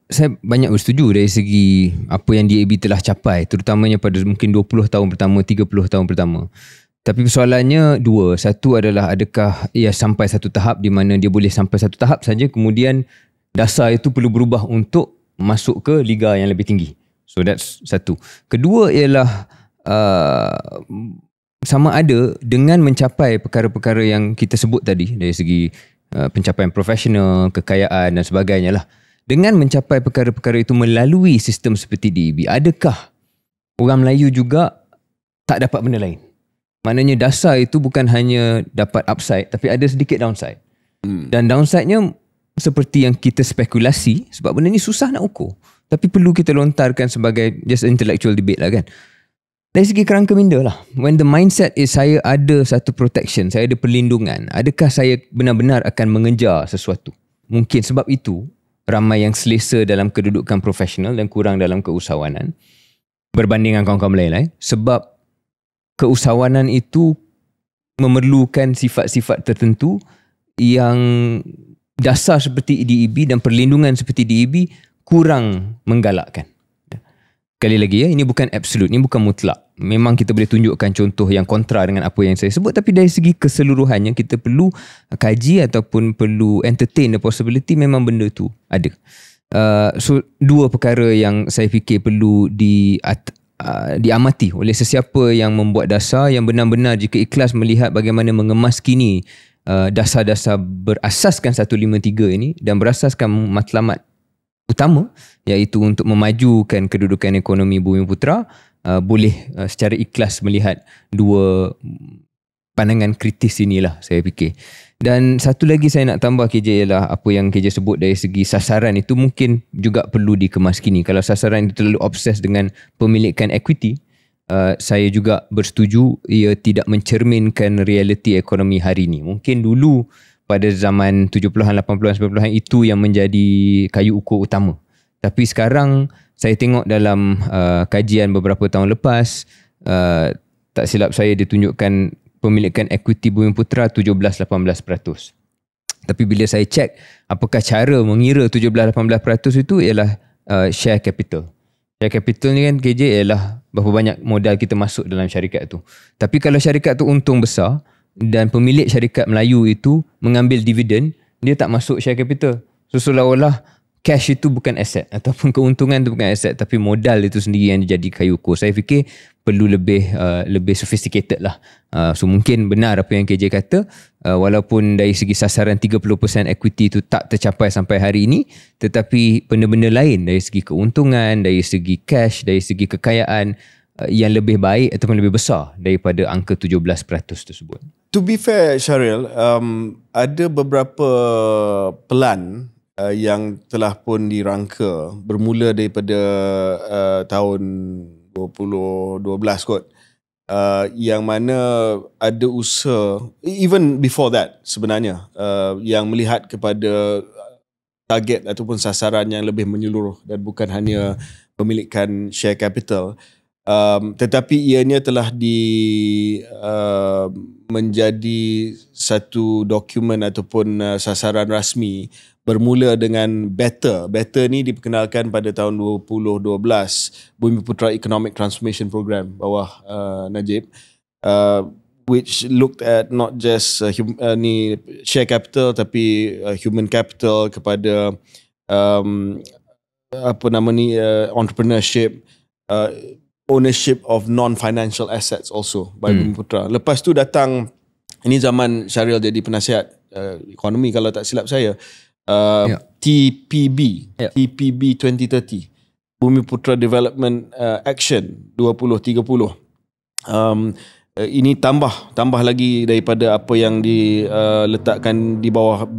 [SPEAKER 2] saya banyak bersetuju dari segi apa yang DAB telah capai, terutamanya pada mungkin 20 tahun pertama, 30 tahun pertama. Tapi persoalannya dua. Satu adalah adakah ia sampai satu tahap di mana dia boleh sampai satu tahap saja, kemudian dasar itu perlu berubah untuk masuk ke liga yang lebih tinggi. So that's satu. Kedua ialah sama ada dengan mencapai perkara-perkara yang kita sebut tadi dari segi pencapaian profesional, kekayaan dan sebagainya lah. Dengan mencapai perkara-perkara itu melalui sistem seperti DEB, adakah orang Melayu juga tak dapat benda lain? Maknanya dasar itu bukan hanya dapat upside, tapi ada sedikit downside. Dan downside-nya seperti yang kita spekulasi, sebab benda ni susah nak ukur. Tapi perlu kita lontarkan sebagai just intellectual debate lah kan. Dari segi kerangka minda lah. When the mindset is saya ada satu protection, saya ada perlindungan, adakah saya benar-benar akan mengejar sesuatu? Mungkin sebab itu ramai yang selesa dalam kedudukan profesional dan kurang dalam keusahawanan berbanding dengan kawan-kawan lain lah. Sebab keusahawanan itu memerlukan sifat-sifat tertentu yang dasar seperti DEB dan perlindungan seperti DEB kurang menggalakkan. Sekali lagi ini bukan absolute, ini bukan mutlak. Memang kita boleh tunjukkan contoh yang kontra dengan apa yang saya sebut, tapi dari segi keseluruhannya kita perlu kaji ataupun perlu entertain the possibility memang benda tu ada. So dua perkara yang saya fikir perlu diamati oleh sesiapa yang membuat dasar, yang benar-benar jika ikhlas melihat bagaimana mengemas kini dasar-dasar berasaskan 153 ini dan berasaskan matlamat utama, iaitu untuk memajukan kedudukan ekonomi Bumiputera, boleh secara ikhlas melihat dua pandangan kritis inilah saya fikir. Dan satu lagi saya nak tambah KJ ialah apa yang KJ sebut dari segi sasaran itu mungkin juga perlu dikemaskini. Kalau sasaran itu terlalu obses dengan pemilikan equity, saya juga bersetuju ia tidak mencerminkan realiti ekonomi hari ini. Mungkin dulu pada zaman 70-an, 80-an, 90-an itu yang menjadi kayu ukur utama. Tapi sekarang saya tengok dalam kajian beberapa tahun lepas, tak silap saya ditunjukkan pemilikan equity Bumiputera 17-18%. Tapi bila saya cek apakah cara mengira 17-18% itu ialah share capital. Share capital ni kan KJ ialah berapa banyak modal kita masuk dalam syarikat tu. Tapi kalau syarikat tu untung besar dan pemilik syarikat Melayu itu mengambil dividen, dia tak masuk share capital. So seolah-olah cash itu bukan aset ataupun keuntungan itu bukan aset, tapi modal itu sendiri yang jadi kayu ukur. Saya fikir perlu lebih sophisticated lah. So mungkin benar apa yang KJ kata, walaupun dari segi sasaran 30% equity itu tak tercapai sampai hari ini, tetapi benda-benda lain dari segi keuntungan, dari segi cash, dari segi kekayaan yang lebih baik ataupun lebih besar daripada angka 17% tersebut.
[SPEAKER 1] To be fair, Syaril, ada beberapa pelan yang telah pun dirangka bermula daripada tahun 2012 kot, yang mana ada usaha even before that sebenarnya, yang melihat kepada target ataupun sasaran yang lebih menyeluruh dan bukan hanya pemilikan share capital, tetapi ianya telah menjadi satu dokumen ataupun sasaran rasmi bermula dengan Better. Better ni diperkenalkan pada tahun 2012, Bumiputera Economic Transformation Program bawah Najib, which looked at not just share capital tapi human capital kepada entrepreneurship, ownership of non-financial assets also by Bumiputera. Lepas tu datang, ini zaman Syaril jadi penasihat ekonomi kalau tak silap saya, TPB 2030, Bumiputera Development Action 2030. Ini tambah lagi daripada apa yang diletakkan di bawah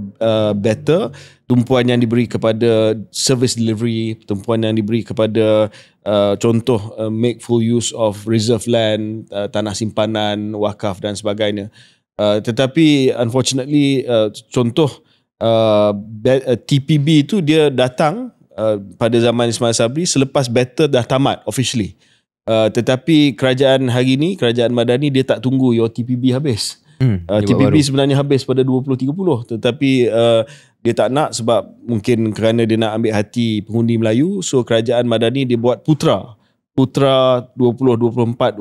[SPEAKER 1] Better, tumpuan yang diberi kepada service delivery, tumpuan yang diberi kepada contoh make full use of reserve land, tanah simpanan, wakaf dan sebagainya. Tetapi unfortunately contoh TPB itu dia datang pada zaman Ismail Sabri selepas Better dah tamat officially. Tetapi kerajaan hari ni, kerajaan Madani, dia tak tunggu your TPB habis. TPB sebenarnya habis pada 2030, tetapi dia tak nak sebab mungkin kerana dia nak ambil hati pengundi Melayu. So kerajaan Madani dia buat Putra 2024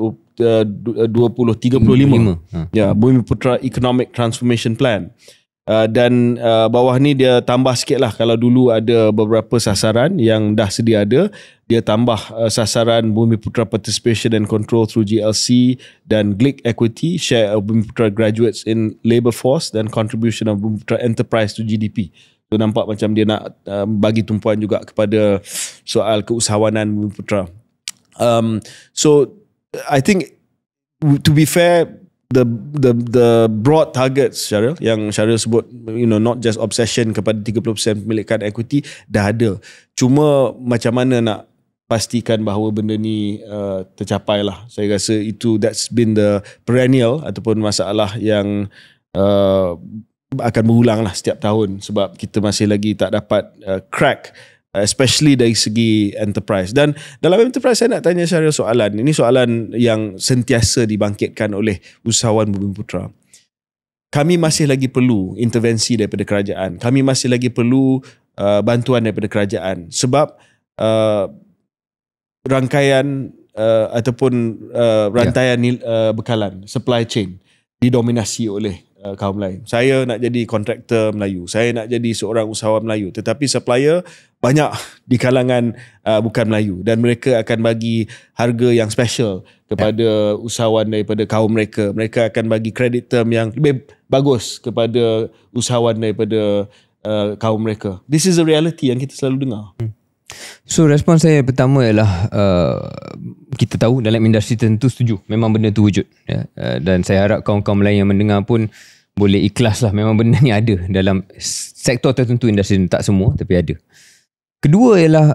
[SPEAKER 1] 2035. Ya, Bumiputera Economic Transformation Plan. Dan bawah ni dia tambah sikit lah. Kalau dulu ada beberapa sasaran yang dah sedia ada, dia tambah sasaran Bumiputera Participation and Control through GLC dan GLIC Equity, share of Bumiputera graduates in labour force dan contribution of Bumiputera enterprise to GDP. So nampak macam dia nak bagi tumpuan juga kepada soal keusahawanan Bumiputera. So I think to be fair, the broad targets, Syaril, yang Syaril sebut, not just obsession kepada 30% pemilikan equity, dah ada. Cuma macam mana nak pastikan bahawa benda ni tercapai lah. Saya rasa that's been the perennial ataupun masalah yang akan berulang lah setiap tahun, sebab kita masih lagi tak dapat crack, especially dari segi enterprise. Dan dalam enterprise saya nak tanya Syaril soalan. Ini soalan yang sentiasa dibangkitkan oleh usahawan Bumiputera. Kami masih lagi perlu intervensi daripada kerajaan. Kami masih lagi perlu bantuan daripada kerajaan. Sebab rangkaian ataupun rantaian bekalan, supply chain, didominasi oleh kaum lain. Saya nak jadi kontraktor Melayu, saya nak jadi seorang usahawan Melayu, tetapi supplier banyak di kalangan bukan Melayu, dan mereka akan bagi harga yang special kepada usahawan daripada kaum mereka. Mereka akan bagi credit term yang lebih bagus kepada usahawan daripada kaum mereka. This is a reality yang kita selalu dengar.
[SPEAKER 2] So respon saya pertama ialah kita tahu dalam industri tertentu setuju memang benda tu wujud ya. Dan saya harap kawan-kawan lain yang mendengar pun boleh ikhlas lah, memang benda ni ada dalam sektor tertentu industri, tak semua tapi ada. Kedua ialah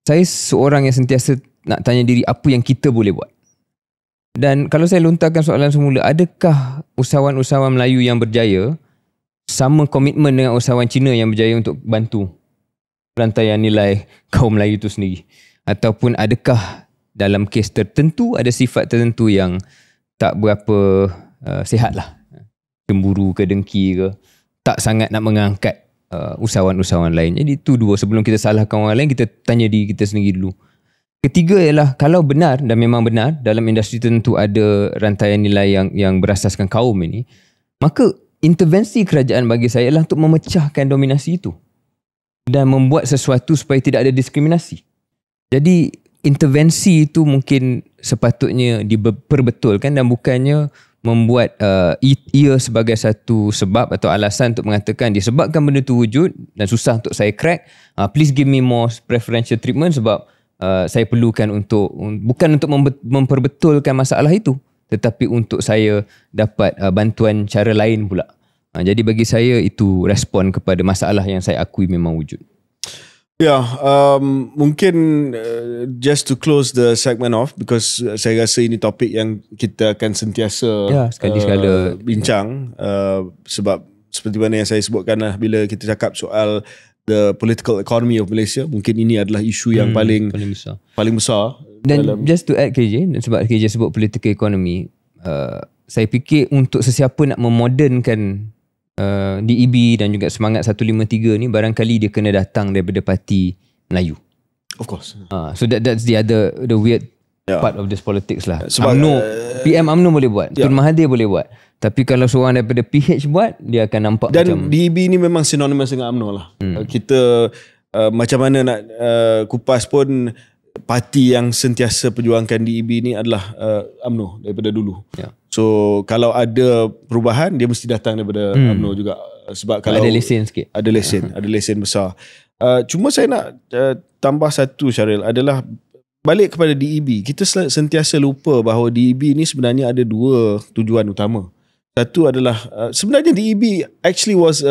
[SPEAKER 2] saya seorang yang sentiasa nak tanya diri apa yang kita boleh buat. Dan kalau saya lontarkan soalan semula, adakah usahawan-usahawan Melayu yang berjaya sama komitmen dengan usahawan Cina yang berjaya untuk bantu rantaian nilai kaum Melayu itu sendiri? Ataupun adakah dalam kes tertentu ada sifat tertentu yang tak berapa sihat lah, cemburu ke dengki ke, tak sangat nak mengangkat usahawan-usahawan lain. Jadi itu dua, sebelum kita salahkan orang lain, kita tanya diri kita sendiri dulu. Ketiga ialah kalau benar dan memang benar dalam industri tertentu ada rantaian nilai yang berasaskan kaum ini, maka intervensi kerajaan bagi saya ialah untuk memecahkan dominasi itu dan membuat sesuatu supaya tidak ada diskriminasi. Jadi intervensi itu mungkin sepatutnya diperbetulkan dan bukannya membuat ia sebagai satu sebab atau alasan untuk mengatakan disebabkan benda itu wujud dan susah untuk saya crack, please give me more preferential treatment sebab saya perlukan untuk, bukan untuk memperbetulkan masalah itu, tetapi untuk saya dapat bantuan cara lain pula. Jadi bagi saya itu respon kepada masalah yang saya akui memang wujud.
[SPEAKER 1] Mungkin just to close the segment off, because saya rasa ini topik yang kita akan sentiasa
[SPEAKER 2] sekali-sekala
[SPEAKER 1] bincang, sebab seperti mana yang saya sebutkan lah, bila kita cakap soal the political economy of Malaysia, mungkin ini adalah isu yang paling besar.
[SPEAKER 2] Dan just to add KJ, sebab KJ sebut political economy, saya fikir untuk sesiapa nak memodernkan DEB dan juga Semangat 153 ni, barangkali dia kena datang daripada parti Melayu.
[SPEAKER 1] Of course.
[SPEAKER 2] So that's the weird part of this politics lah.
[SPEAKER 1] Sebab
[SPEAKER 2] UMNO, PM UMNO boleh buat, Tun Mahathir boleh buat. Tapi kalau seorang daripada PH buat, dia akan nampak
[SPEAKER 1] dan
[SPEAKER 2] macam... Dan
[SPEAKER 1] DEB ni memang synonymous dengan UMNO lah. Kita macam mana nak kupas pun, parti yang sentiasa perjuangkan DEB ni adalah UMNO daripada dulu. So kalau ada perubahan, dia mesti datang daripada UMNO juga. Sebab kalau
[SPEAKER 2] ada lesen sikit.
[SPEAKER 1] Ada lesen besar. Cuma saya nak tambah satu, Syaril, adalah balik kepada DEB. Kita sentiasa lupa bahawa DEB ni sebenarnya ada dua tujuan utama. Satu adalah sebenarnya DEB actually was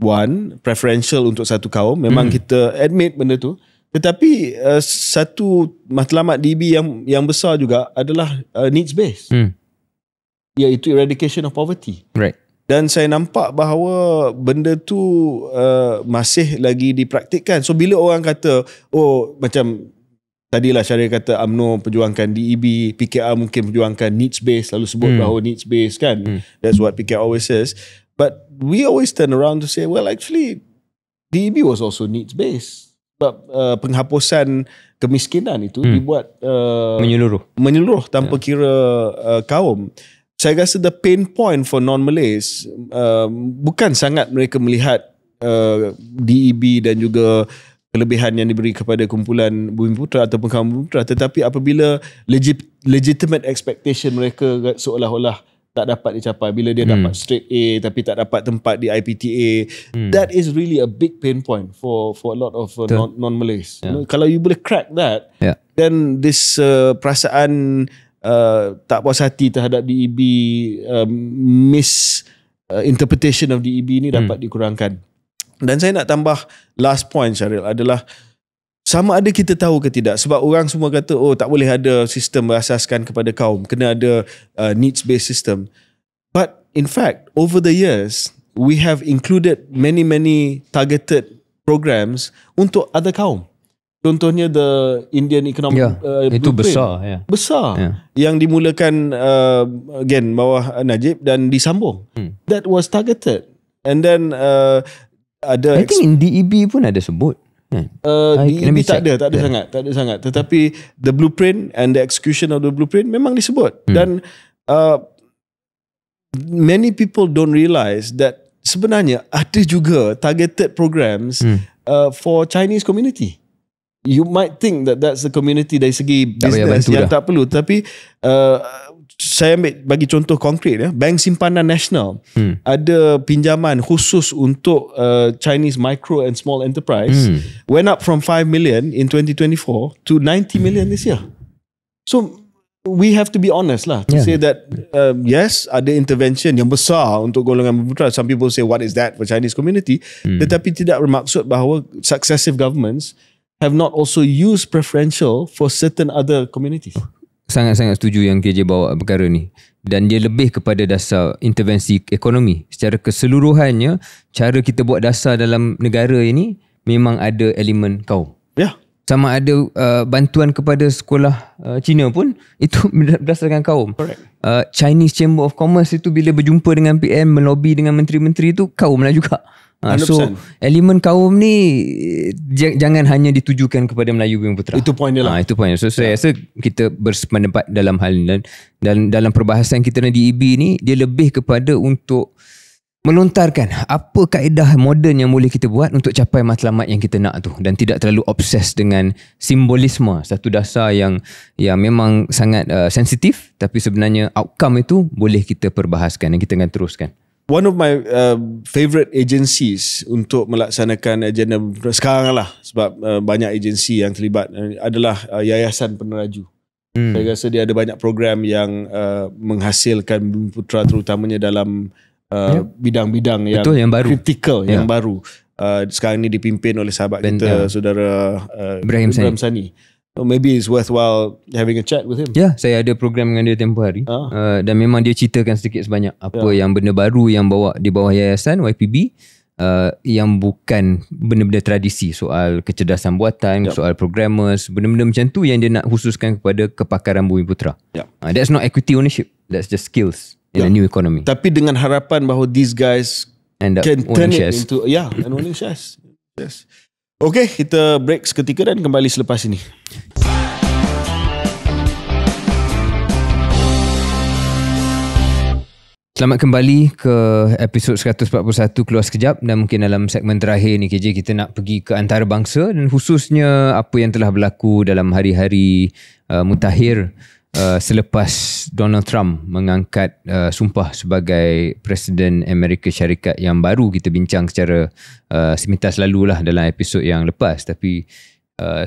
[SPEAKER 1] one preferential untuk satu kaum. Memang kita admit benda tu. Tetapi satu matlamat DEB yang besar juga adalah needs based, iaitu eradication of poverty.
[SPEAKER 2] Right.
[SPEAKER 1] Dan saya nampak bahawa benda tu masih lagi dipraktikkan. So bila orang kata, oh macam tadilah Syaril kata UMNO perjuangkan DEB, PKR mungkin perjuangkan needs based, lalu sebut bahawa needs based kan. That's what PKR always says. But we always turn around to say, well actually DEB was also needs based. Sebab penghapusan kemiskinan itu dibuat menyeluruh tanpa kira kaum. Saya rasa the pain point for non-Malays bukan sangat mereka melihat DEB dan juga kelebihan yang diberi kepada kumpulan Bumiputra ataupun kaum Bumiputra, tetapi apabila legitimate expectation mereka seolah-olah tak dapat dicapai, bila dia dapat straight A tapi tak dapat tempat di IPTA, that is really a big pain point for a lot of non-Malays. You know, kalau you boleh crack that, then this perasaan tak puas hati terhadap DEB, misinterpretation of DEB ni dapat dikurangkan. Dan saya nak tambah last point, Syaril, adalah sama ada kita tahu ke tidak, sebab orang semua kata oh tak boleh ada sistem berasaskan kepada kaum, kena ada needs based system. But in fact over the years we have included many targeted programs untuk other kaum. Contohnya the Indian Economic
[SPEAKER 2] itu besar
[SPEAKER 1] yang dimulakan again bawah Najib dan disambung. That was targeted. And then ada
[SPEAKER 2] I think in DEB pun ada sebut.
[SPEAKER 1] DEB tak ada sangat. Tetapi the blueprint and the execution of the blueprint memang disebut. Dan many people don't realise that sebenarnya ada juga targeted programs for Chinese community. You might think that that's the community dari segi business yang tak perlu, tapi saya bagi contoh konkret ya, Bank Simpanan Nasional ada pinjaman khusus untuk Chinese micro and small enterprise, went up from 5 million in 2024 to 90 million this year. So we have to be honest lah to say that yes, ada intervention yang besar untuk golongan Bumiputera. Some people say what is that for Chinese community, tetapi tidak bermaksud bahawa successive governments have not also used preferential for certain other communities.
[SPEAKER 2] Sangat-sangat setuju yang KJ bawa perkara ni. Dan dia lebih kepada dasar intervensi ekonomi. Secara keseluruhannya, cara kita buat dasar dalam negara ini memang ada elemen kaum.
[SPEAKER 1] Ya.
[SPEAKER 2] Sama ada bantuan kepada sekolah Cina pun itu berdasarkan kaum.
[SPEAKER 1] Correct.
[SPEAKER 2] Chinese Chamber of Commerce itu bila berjumpa dengan PM, melobi dengan menteri-menteri itu kaum lah juga. So elemen kaum ni jangan hanya ditujukan kepada Melayu Bumiputera.
[SPEAKER 1] Itu point dia lah.
[SPEAKER 2] Itu point. So saya rasa kita bersependapat dalam hal ini. Dan dalam perbahasan kita di EB ni, dia lebih kepada untuk melontarkan apa kaedah moden yang boleh kita buat untuk capai matlamat yang kita nak tu, dan tidak terlalu obses dengan simbolisme, satu dasar yang memang sangat sensitif, tapi sebenarnya outcome itu boleh kita perbahaskan dan kita akan teruskan.
[SPEAKER 1] One of my favourite agencies untuk melaksanakan agenda sekarang lah, sebab banyak agensi yang terlibat, adalah Yayasan Peneraju. Saya rasa dia ada banyak program yang menghasilkan Bumiputera, terutamanya dalam bidang-bidang yang
[SPEAKER 2] baru,
[SPEAKER 1] kritikal, yang baru. Sekarang ni dipimpin oleh sahabat kita, saudara Ibrahim Sani. Maybe it's worthwhile having a chat with him.
[SPEAKER 2] Ya, saya ada program dengan dia tempoh hari. Dan memang dia ceritakan sedikit sebanyak apa yang benda baru yang bawa di bawah yayasan YPB, yang bukan benda-benda tradisi, soal kecerdasan buatan, soal programmers, benda-benda macam tu yang dia nak khususkan kepada kepakaran Bumiputera. That's not equity ownership, that's just skills in a new economy.
[SPEAKER 1] Tapi dengan harapan bahawa these guys can turn it into and owning shares. Yes. Okay, kita break seketika dan kembali selepas ini.
[SPEAKER 2] Selamat kembali ke episod 141 Keluar Sekejap, dan mungkin dalam segmen terakhir ni KJ, kita nak pergi ke antarabangsa dan khususnya apa yang telah berlaku dalam hari-hari mutakhir selepas Donald Trump mengangkat sumpah sebagai Presiden Amerika Syarikat yang baru. Kita bincang secara semintas lalu lah dalam episod yang lepas, tapi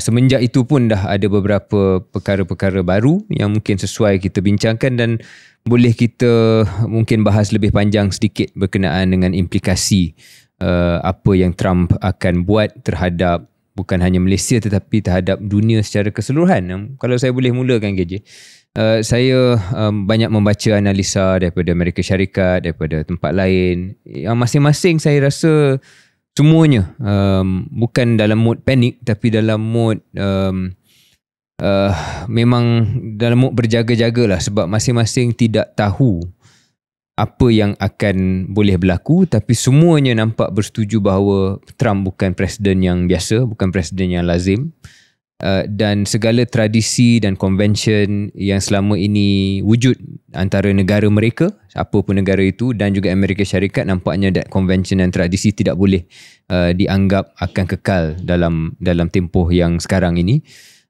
[SPEAKER 2] semenjak itu pun dah ada beberapa perkara-perkara baru yang mungkin sesuai kita bincangkan, dan boleh kita mungkin bahas lebih panjang sedikit berkenaan dengan implikasi apa yang Trump akan buat terhadap bukan hanya Malaysia tetapi terhadap dunia secara keseluruhan. Kalau saya boleh mulakan KJ, saya banyak membaca analisa daripada Amerika Syarikat, daripada tempat lain, yang masing-masing saya rasa semuanya bukan dalam mode panik, tapi dalam mode memang dalam mode berjaga-jaga lah, sebab masing-masing tidak tahu apa yang akan boleh berlaku, tapi semuanya nampak bersetuju bahawa Trump bukan presiden yang biasa, bukan presiden yang lazim. Dan segala tradisi dan convention yang selama ini wujud antara negara mereka, apa pun negara itu, dan juga Amerika Syarikat, nampaknya that convention dan tradisi tidak boleh dianggap akan kekal dalam tempoh yang sekarang ini.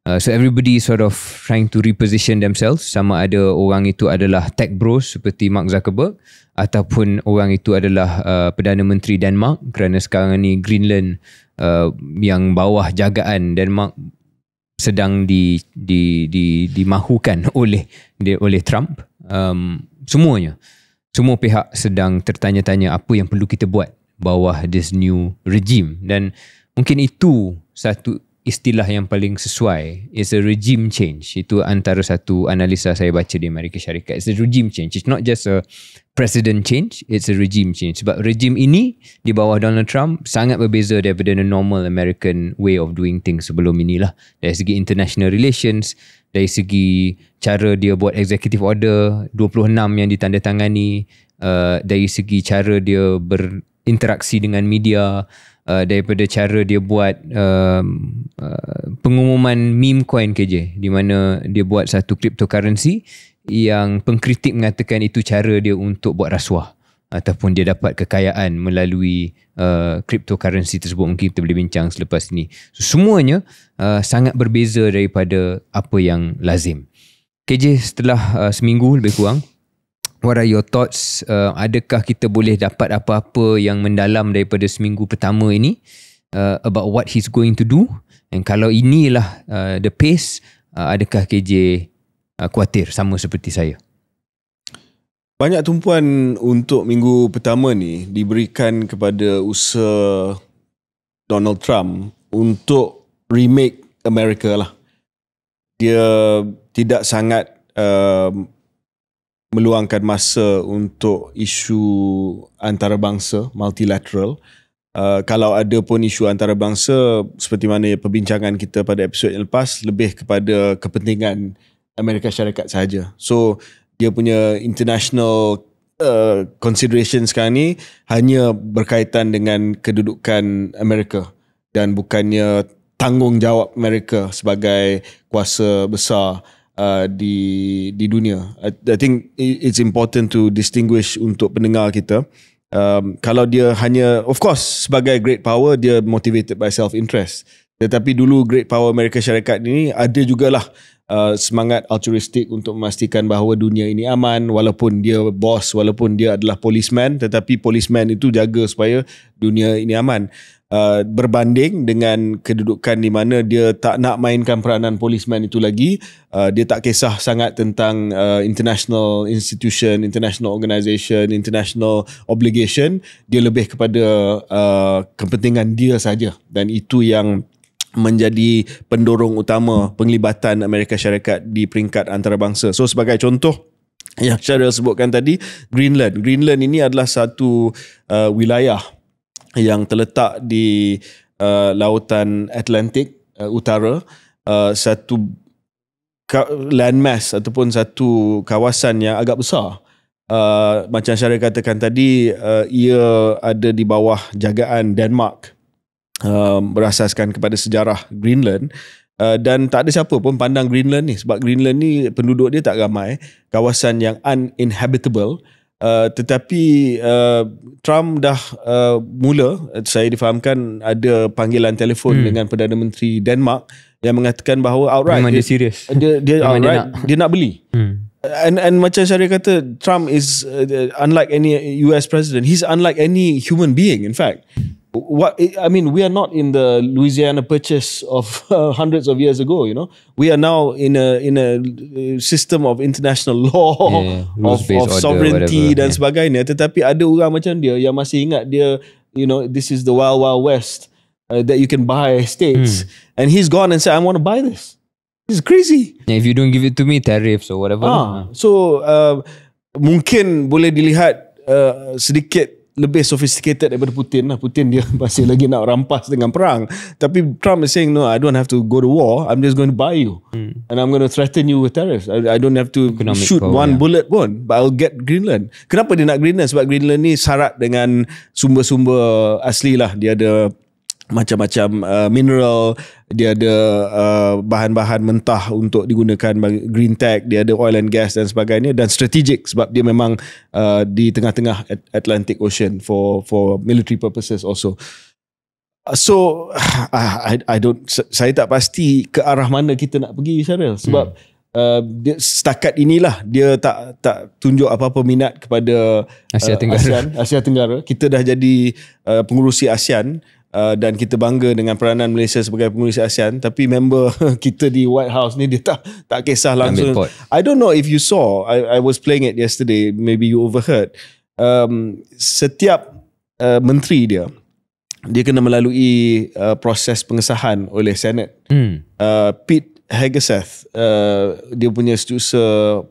[SPEAKER 2] So everybody sort of trying to reposition themselves, sama ada orang itu adalah tech bros seperti Mark Zuckerberg, ataupun orang itu adalah Perdana Menteri Denmark, kerana sekarang ni Greenland yang bawah jagaan Denmark sedang dimahukan oleh Trump. Semua pihak sedang tertanya-tanya apa yang perlu kita buat bawah this new regime, dan mungkin itu satu istilah yang paling sesuai, is a regime change. Itu antara satu analisa saya baca di Amerika Syarikat. It's a regime change. It's not just a president change, it's a regime change. Sebab regime ini di bawah Donald Trump sangat berbeza daripada the normal American way of doing things sebelum inilah. Dari segi international relations, dari segi cara dia buat executive order 26 yang ditandatangani, dari segi cara dia berinteraksi dengan media, daripada cara dia buat pengumuman meme coin KJ, di mana dia buat satu cryptocurrency yang pengkritik mengatakan itu cara dia untuk buat rasuah, ataupun dia dapat kekayaan melalui cryptocurrency tersebut. Mungkin kita boleh bincang selepas ini. So, semuanya sangat berbeza daripada apa yang lazim. KJ, setelah seminggu lebih kurang, what are your thoughts? Adakah kita boleh dapat apa-apa yang mendalam daripada seminggu pertama ini about what he's going to do? And kalau inilah the pace, adakah KJ khuatir sama seperti saya?
[SPEAKER 1] Banyak tumpuan untuk minggu pertama ni diberikan kepada usaha Donald Trump untuk remake Amerika lah. Dia tidak sangat meluangkan masa untuk isu antarabangsa, multilateral. Kalau ada pun isu antarabangsa, seperti mana perbincangan kita pada episod yang lepas, lebih kepada kepentingan Amerika Syarikat sahaja. So, dia punya international consideration sekarang ni hanya berkaitan dengan kedudukan Amerika dan bukannya tanggungjawab Amerika sebagai kuasa besar di dunia. I think it's important to distinguish untuk pendengar kita. Kalau dia hanya, of course, sebagai great power, dia motivated by self-interest. Tetapi dulu great power Amerika Syarikat ini ada jugalah semangat altruistik untuk memastikan bahawa dunia ini aman, walaupun dia bos, walaupun dia adalah policeman, tetapi policeman itu jaga supaya dunia ini aman. Berbanding dengan kedudukan di mana dia tak nak mainkan peranan policeman itu lagi, dia tak kisah sangat tentang international institution, international organisation, international obligation, dia lebih kepada kepentingan dia saja, dan itu yang menjadi pendorong utama penglibatan Amerika Syarikat di peringkat antarabangsa. So sebagai contoh yang Syaril sebutkan tadi, Greenland. Greenland ini adalah satu wilayah yang terletak di lautan Atlantik utara, satu landmass ataupun satu kawasan yang agak besar. Macam Syaril katakan tadi, ia ada di bawah jagaan Denmark, berasaskan kepada sejarah Greenland, dan tak ada siapa pun pandang Greenland ni, sebab Greenland ni penduduk dia tak ramai, kawasan yang uninhabitable. Tetapi Trump dah mula, saya difahamkan ada panggilan telefon dengan Perdana Menteri Denmark yang mengatakan bahawa outright
[SPEAKER 2] memang dia serius,
[SPEAKER 1] dia outright dia nak beli. And macam Syaril kata, Trump is unlike any US president. He's unlike any human being, in fact. We are not in the Louisiana Purchase of hundreds of years ago, you know. We are now in a system of international law, of sovereignty dan sebagainya. Tetapi ada orang macam dia yang masih ingat dia, you know, this is the wild wild west, that you can buy states. And he's gone and said, I want to buy this. This is crazy.
[SPEAKER 2] If you don't give it to me, tariffs or whatever.
[SPEAKER 1] So mungkin boleh dilihat sedikit lebih sophisticated daripada Putin lah. Putin dia masih lagi nak rampas dengan perang. Tapi Trump is saying, no, I don't have to go to war. I'm just going to buy you. And I'm going to threaten you with tariffs. I don't have to shoot one bullet pun, but I'll get Greenland. Kenapa dia nak Greenland? Sebab Greenland ni syarat dengan sumber-sumber asli lah. Dia ada macam-macam mineral, dia ada bahan-bahan mentah untuk digunakan bagi green tech, dia ada oil and gas dan sebagainya, dan strategic sebab dia memang di tengah-tengah Atlantic Ocean for military purposes also. So saya tak pasti ke arah mana kita nak pergi, Syaril, sebab setakat inilah dia tak tunjuk apa-apa minat kepada Asia Tenggara. Kita dah jadi pengurusi ASEAN, dan kita bangga dengan peranan Malaysia sebagai pengurusi ASEAN, tapi member kita di White House ni dia tak kisah langsung. I don't know if you saw, I was playing it yesterday, maybe you overheard. Setiap menteri dia kena melalui proses pengesahan oleh Senate. Pete Hegseth, dia punya setiausaha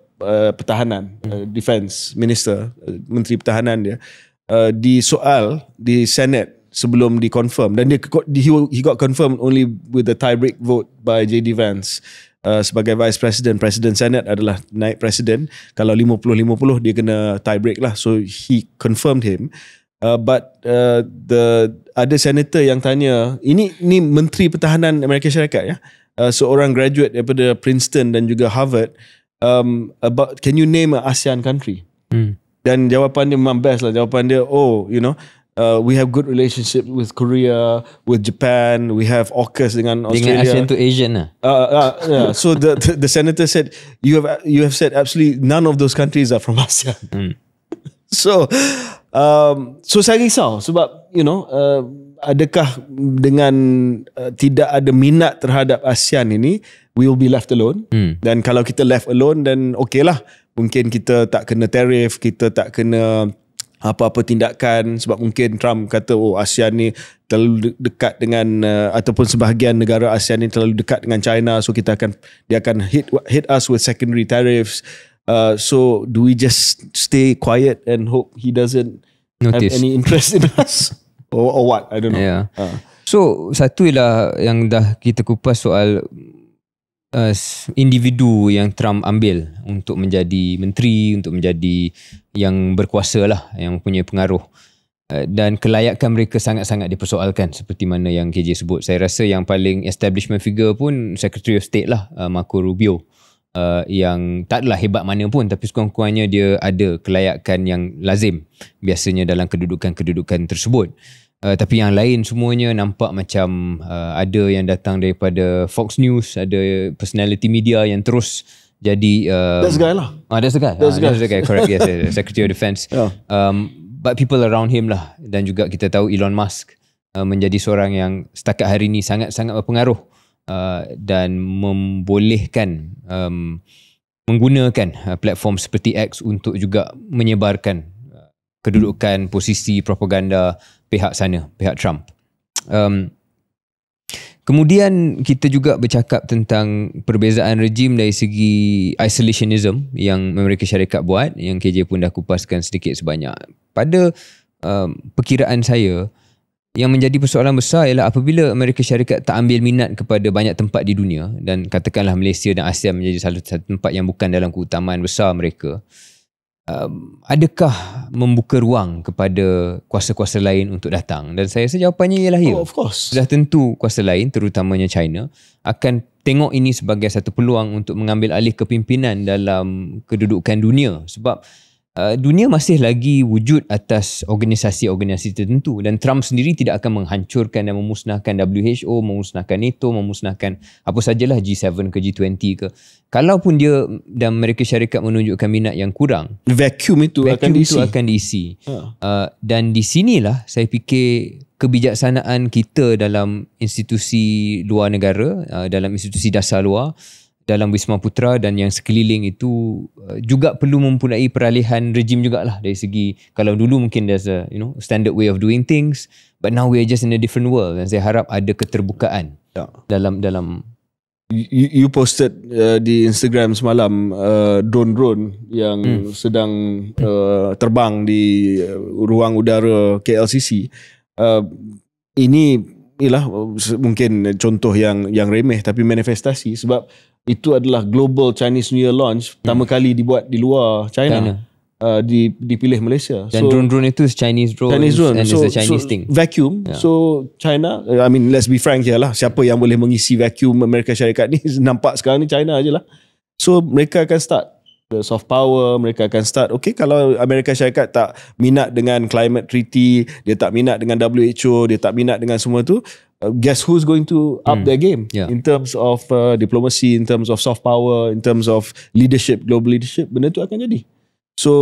[SPEAKER 1] pertahanan, defense minister, menteri pertahanan dia, disoal di Senate sebelum dikonfirm, dan he got confirmed only with the tie-break vote by J.D. Vance sebagai vice president. President Senate adalah naib presiden. Kalau 50-50 dia kena tie-break lah, so he confirmed him. But ada senator yang tanya, ini menteri pertahanan Amerika Syarikat ya, seorang graduate daripada Princeton dan juga Harvard, about can you name an ASEAN country? Dan jawapan dia memang best lah. Jawapan dia, we have good relationship with Korea, with Japan. We have AUKUS dengan Australia.
[SPEAKER 2] Dengan ASEAN to Asian lah.
[SPEAKER 1] Yeah. So the senator said, you have said absolutely none of those countries are from ASEAN. So saya risau sebab adakah dengan tidak ada minat terhadap ASEAN ini, we will be left alone. Dan kalau kita left alone, then okay lah. Mungkin kita tak kena tarif, kita tak kena apa-apa tindakan, sebab mungkin Trump kata ASEAN ni terlalu dekat dengan ataupun sebahagian negara ASEAN ni terlalu dekat dengan China, so dia akan hit us with secondary tariffs. So do we just stay quiet and hope he doesn't have any interest in us or what? I don't know.
[SPEAKER 2] Yeah. So satu ialah yang dah kita kupas soal individu yang Trump ambil untuk menjadi menteri, untuk menjadi yang berkuasa lah, yang mempunyai pengaruh, dan kelayakan mereka sangat-sangat dipersoalkan seperti mana yang KJ sebut. Saya rasa yang paling establishment figure pun Secretary of State lah, Marco Rubio, yang tak adalah hebat mana pun, tapi sekurang-kurangnya dia ada kelayakan yang lazim biasanya dalam kedudukan-kedudukan tersebut. Tapi yang lain semuanya nampak macam ada yang datang daripada Fox News, ada personality media yang terus jadi
[SPEAKER 1] that's the guy lah.
[SPEAKER 2] That's the guy. Correct. Yes, Secretary of Defense. But people around him lah, dan juga kita tahu Elon Musk menjadi seorang yang setakat hari ini sangat-sangat berpengaruh dan membolehkan menggunakan platform seperti X untuk juga menyebarkan kedudukan posisi propaganda pihak sana, pihak Trump. Kemudian kita juga bercakap tentang perbezaan rejim dari segi isolationism yang Amerika Syarikat buat, yang KJ pun dah kupaskan sedikit sebanyak. Pada perkiraan saya, yang menjadi persoalan besar ialah apabila Amerika Syarikat tak ambil minat kepada banyak tempat di dunia, dan katakanlah Malaysia dan ASEAN menjadi satu tempat yang bukan dalam keutamaan besar mereka, adakah membuka ruang kepada kuasa-kuasa lain untuk datang? Dan saya rasa jawapannya ialah ya.
[SPEAKER 1] Of course.
[SPEAKER 2] Sudah tentu kuasa lain, terutamanya China, akan tengok ini sebagai satu peluang untuk mengambil alih kepimpinan dalam kedudukan dunia. Sebab dunia masih lagi wujud atas organisasi-organisasi tertentu, dan Trump sendiri tidak akan menghancurkan dan memusnahkan WHO, memusnahkan NATO, memusnahkan apa sajalah G7 ke G20 ke. Kalaupun dia dan Amerika Syarikat menunjukkan minat yang kurang,
[SPEAKER 1] vacuum itu akan diisi.
[SPEAKER 2] Dan di sinilah saya fikir kebijaksanaan kita dalam institusi luar negara, dalam institusi dasar luar, dalam Wisma Putra dan yang sekeliling itu juga perlu mempunyai peralihan rejim jugalah, dari segi kalau dulu mungkin there's a standard way of doing things, but now we are just in a different world, dan saya harap ada keterbukaan dalam
[SPEAKER 1] You posted di Instagram semalam drone yang sedang terbang di ruang udara KLCC. Ini ialah mungkin contoh yang remeh, tapi manifestasi, sebab itu adalah Global Chinese New Year launch pertama kali dibuat di luar China. Dipilih Malaysia.
[SPEAKER 2] Dan drone itu Chinese drone, and it's a Chinese thing.
[SPEAKER 1] Vacuum. So China, I mean, let's be frank here lah, siapa yang boleh mengisi vacuum Amerika Syarikat ni nampak sekarang ni China je lah. So mereka akan start the soft power, mereka akan start, okay, kalau Amerika Syarikat tak minat dengan climate treaty, dia tak minat dengan WHO, dia tak minat dengan semua tu, guess who's going to up their game in terms of diplomacy, in terms of soft power, in terms of leadership, global leadership, benda tu akan jadi. So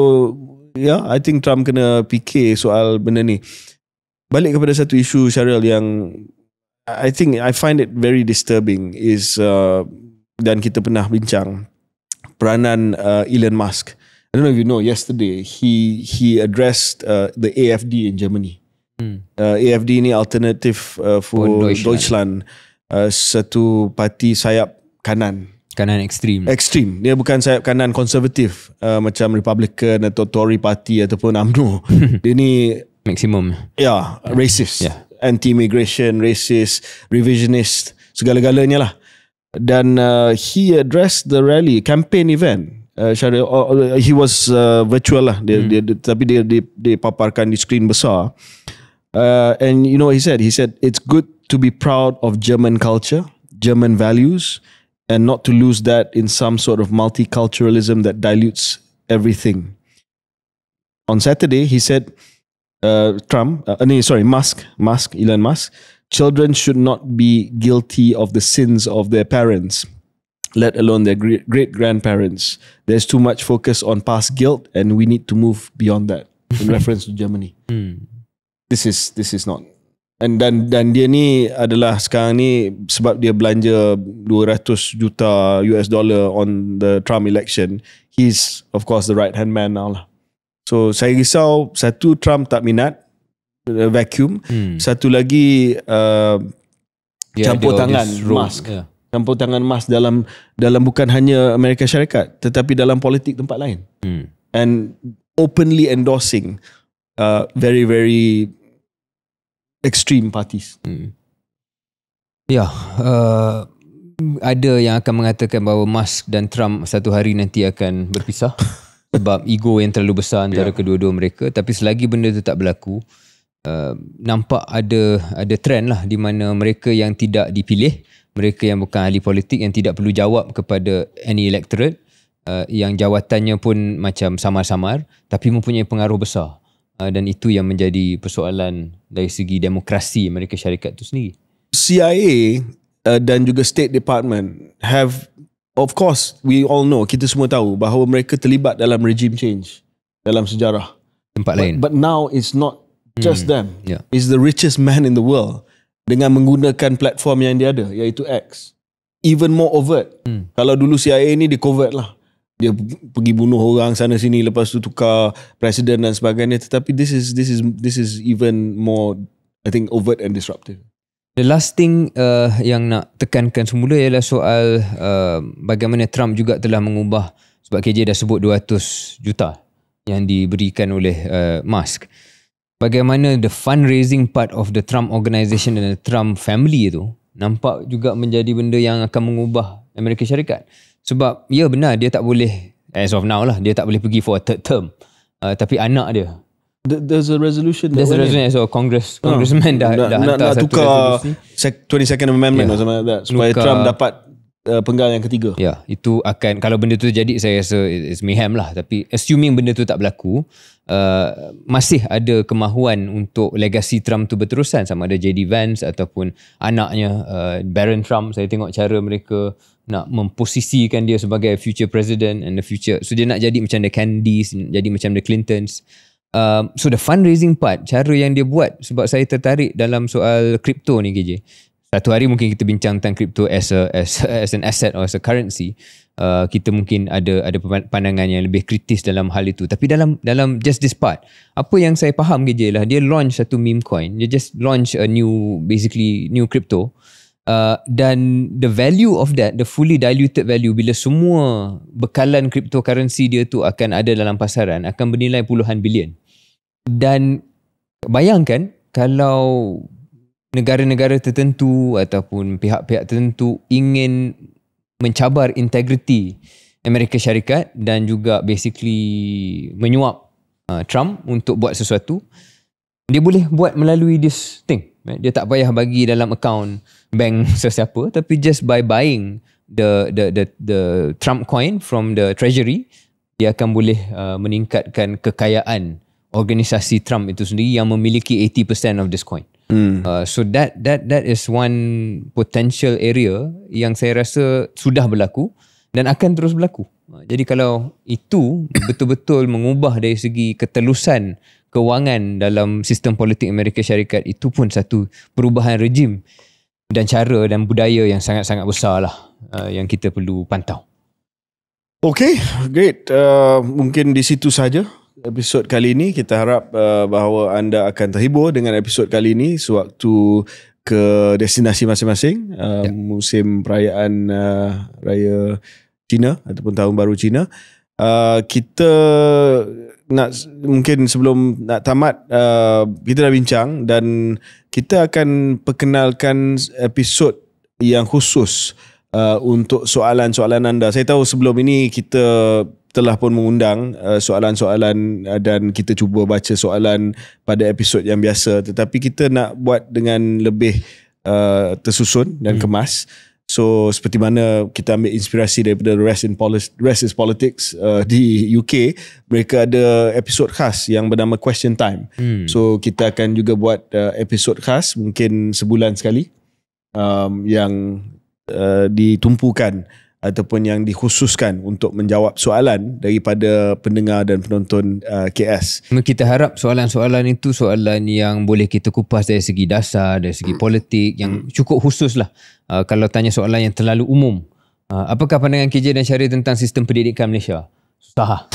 [SPEAKER 1] I think Trump kena fikir soal benda ni. Balik kepada satu isu, Syaril, yang I find it very disturbing is dan kita pernah bincang peranan Elon Musk. I don't know if you know, yesterday he addressed the AfD in Germany. AfD ni Alternative for Deutschland, satu parti sayap kanan ekstrim. Dia bukan sayap kanan konservatif macam Republican atau Tory party ataupun UMNO. Dia ni
[SPEAKER 2] maximum.
[SPEAKER 1] Racist, anti-immigration, racist, revisionist, segala-galanya lah. Dan he addressed the rally campaign event. He was virtual lah, tapi dia paparkan di screen besar. And you know what he said? He said it's good to be proud of German culture, German values, and not to lose that in some sort of multiculturalism that dilutes everything. On Saturday, he said, Elon Musk, children should not be guilty of the sins of their parents, let alone their great-grandparents. There's too much focus on past guilt, and we need to move beyond that, in reference to Germany. This is not. Dan dia ni adalah sekarang ni sebab dia belanja 200 juta US dollar on the Trump election, he's of course the right hand man now lah. So saya risau, satu, Trump tak minat vacuum, satu lagi campur tangan Musk. Campur tangan Musk dalam bukan hanya Amerika Syarikat tetapi dalam politik tempat lain. And openly endorsing very very extreme parties.
[SPEAKER 2] Ada yang akan mengatakan bahawa Musk dan Trump satu hari nanti akan berpisah sebab ego yang terlalu besar antara kedua-dua mereka. Tapi selagi benda itu tak berlaku, nampak ada trend lah di mana mereka yang tidak dipilih, mereka yang bukan ahli politik, yang tidak perlu jawab kepada any electorate, yang jawatannya pun macam samar-samar tapi mempunyai pengaruh besar. Dan itu yang menjadi persoalan dari segi demokrasi Amerika Syarikat itu sendiri.
[SPEAKER 1] CIA dan juga State Department have, of course, we all know, kita semua tahu bahawa mereka terlibat dalam regime change dalam sejarah
[SPEAKER 2] tempat lain.
[SPEAKER 1] But now it's not just them. It's the richest man in the world dengan menggunakan platform yang dia ada, iaitu X. Even more overt. Kalau dulu CIA ni di covert lah, dia pergi bunuh orang sana sini, lepas tu tukar presiden dan sebagainya. Tetapi this is even more, I think, overt and disruptive.
[SPEAKER 2] The last thing yang nak tekankan semula ialah soal bagaimana Trump juga telah mengubah, sebab KJ dah sebut 200 juta yang diberikan oleh Musk. Bagaimana the fundraising part of the Trump organization dan the Trump family itu nampak juga menjadi benda yang akan mengubah Amerika Syarikat. Sebab ya benar, dia tak boleh, as of now lah, dia tak boleh pergi for a third term. Tapi anak dia,
[SPEAKER 1] there's a resolution.
[SPEAKER 2] There's a resolution. So congressman dah hantar satu
[SPEAKER 1] tukar
[SPEAKER 2] resolusi.
[SPEAKER 1] 22nd Amendment or something like that, supaya Trump dapat penggal yang ketiga.
[SPEAKER 2] Ya, itu akan, kalau benda tu jadi, saya rasa it's mayhem lah. Tapi assuming benda tu tak berlaku, masih ada kemahuan untuk legasi Trump tu berterusan, sama ada JD Vance ataupun anaknya Barron Trump. Saya tengok cara mereka nak memposisikan dia sebagai future president and the future. So dia nak jadi macam the Kennedys, jadi macam the Clintons. So the fundraising part, cara yang dia buat, sebab saya tertarik dalam soal kripto ni KJ. Satu hari mungkin kita bincang tentang kripto as an asset or as a currency. Kita mungkin ada pandangan yang lebih kritis dalam hal itu. Tapi dalam just this part, apa yang saya faham KJ lah, dia launch satu meme coin. Dia just launch a new crypto. Dan the value of that, the fully diluted value, bila semua bekalan cryptocurrency dia tu akan ada dalam pasaran, akan bernilai puluhan bilion. Dan bayangkan kalau negara-negara tertentu ataupun pihak-pihak tertentu ingin mencabar integriti Amerika Syarikat dan juga basically menyuap Trump untuk buat sesuatu, dia boleh buat melalui this thing. Dia tak payah bagi dalam akaun bank sesiapa, tapi just by buying the Trump coin from the treasury, dia akan boleh meningkatkan kekayaan organisasi Trump itu sendiri yang memiliki 80% of this coin. So that is one potential area yang saya rasa sudah berlaku dan akan terus berlaku. Jadi kalau itu betul-betul mengubah dari segi ketelusan kewangan dalam sistem politik Amerika Syarikat, itu pun satu perubahan rejim dan cara dan budaya yang sangat-sangat besar lah yang kita perlu pantau.
[SPEAKER 1] Okay, great. Mungkin di situ saja episod kali ini. Kita harap bahawa anda akan terhibur dengan episod kali ini sewaktu ke destinasi masing-masing. Musim perayaan Raya Cina ataupun Tahun Baru Cina. Kita nak, mungkin sebelum nak tamat, kita dah bincang dan kita akan perkenalkan episod yang khusus untuk soalan-soalan anda. Saya tahu sebelum ini kita telah pun mengundang soalan-soalan dan kita cuba baca soalan pada episod yang biasa, tetapi kita nak buat dengan lebih tersusun dan kemas. So seperti mana kita ambil inspirasi daripada Rest is Politics di UK, mereka ada episod khas yang bernama Question Time. So kita akan juga buat episod khas mungkin sebulan sekali, yang ditumpukan ataupun yang dikhususkan untuk menjawab soalan daripada pendengar dan penonton KS.
[SPEAKER 2] Kita harap soalan-soalan itu soalan yang boleh kita kupas dari segi dasar, dari segi politik, yang cukup khusus lah. Kalau tanya soalan yang terlalu umum, apakah pandangan KJ dan Syahrir tentang sistem pendidikan Malaysia? Susah.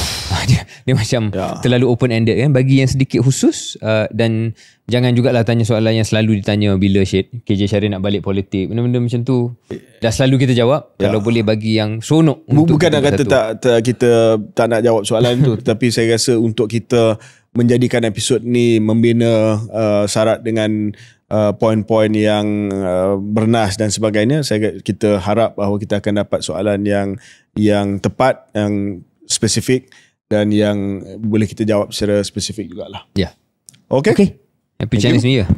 [SPEAKER 2] Dia macam terlalu open-ended kan. Bagi yang sedikit khusus, dan jangan jugalah tanya soalan yang selalu ditanya bila KJ Syahrir nak balik politik. Benda-benda macam tu dah selalu kita jawab. Kalau boleh bagi yang seronok.
[SPEAKER 1] Bukan nak kata kita tak nak jawab soalan tu, tetapi saya rasa untuk kita menjadikan episod ni membina syarat dengan poin-poin yang bernas dan sebagainya, kita harap bahawa kita akan dapat soalan yang tepat, yang spesifik dan yang boleh kita jawab secara spesifik jugalah.
[SPEAKER 2] Ya.
[SPEAKER 1] Okay.
[SPEAKER 2] Happy Chinese New Year.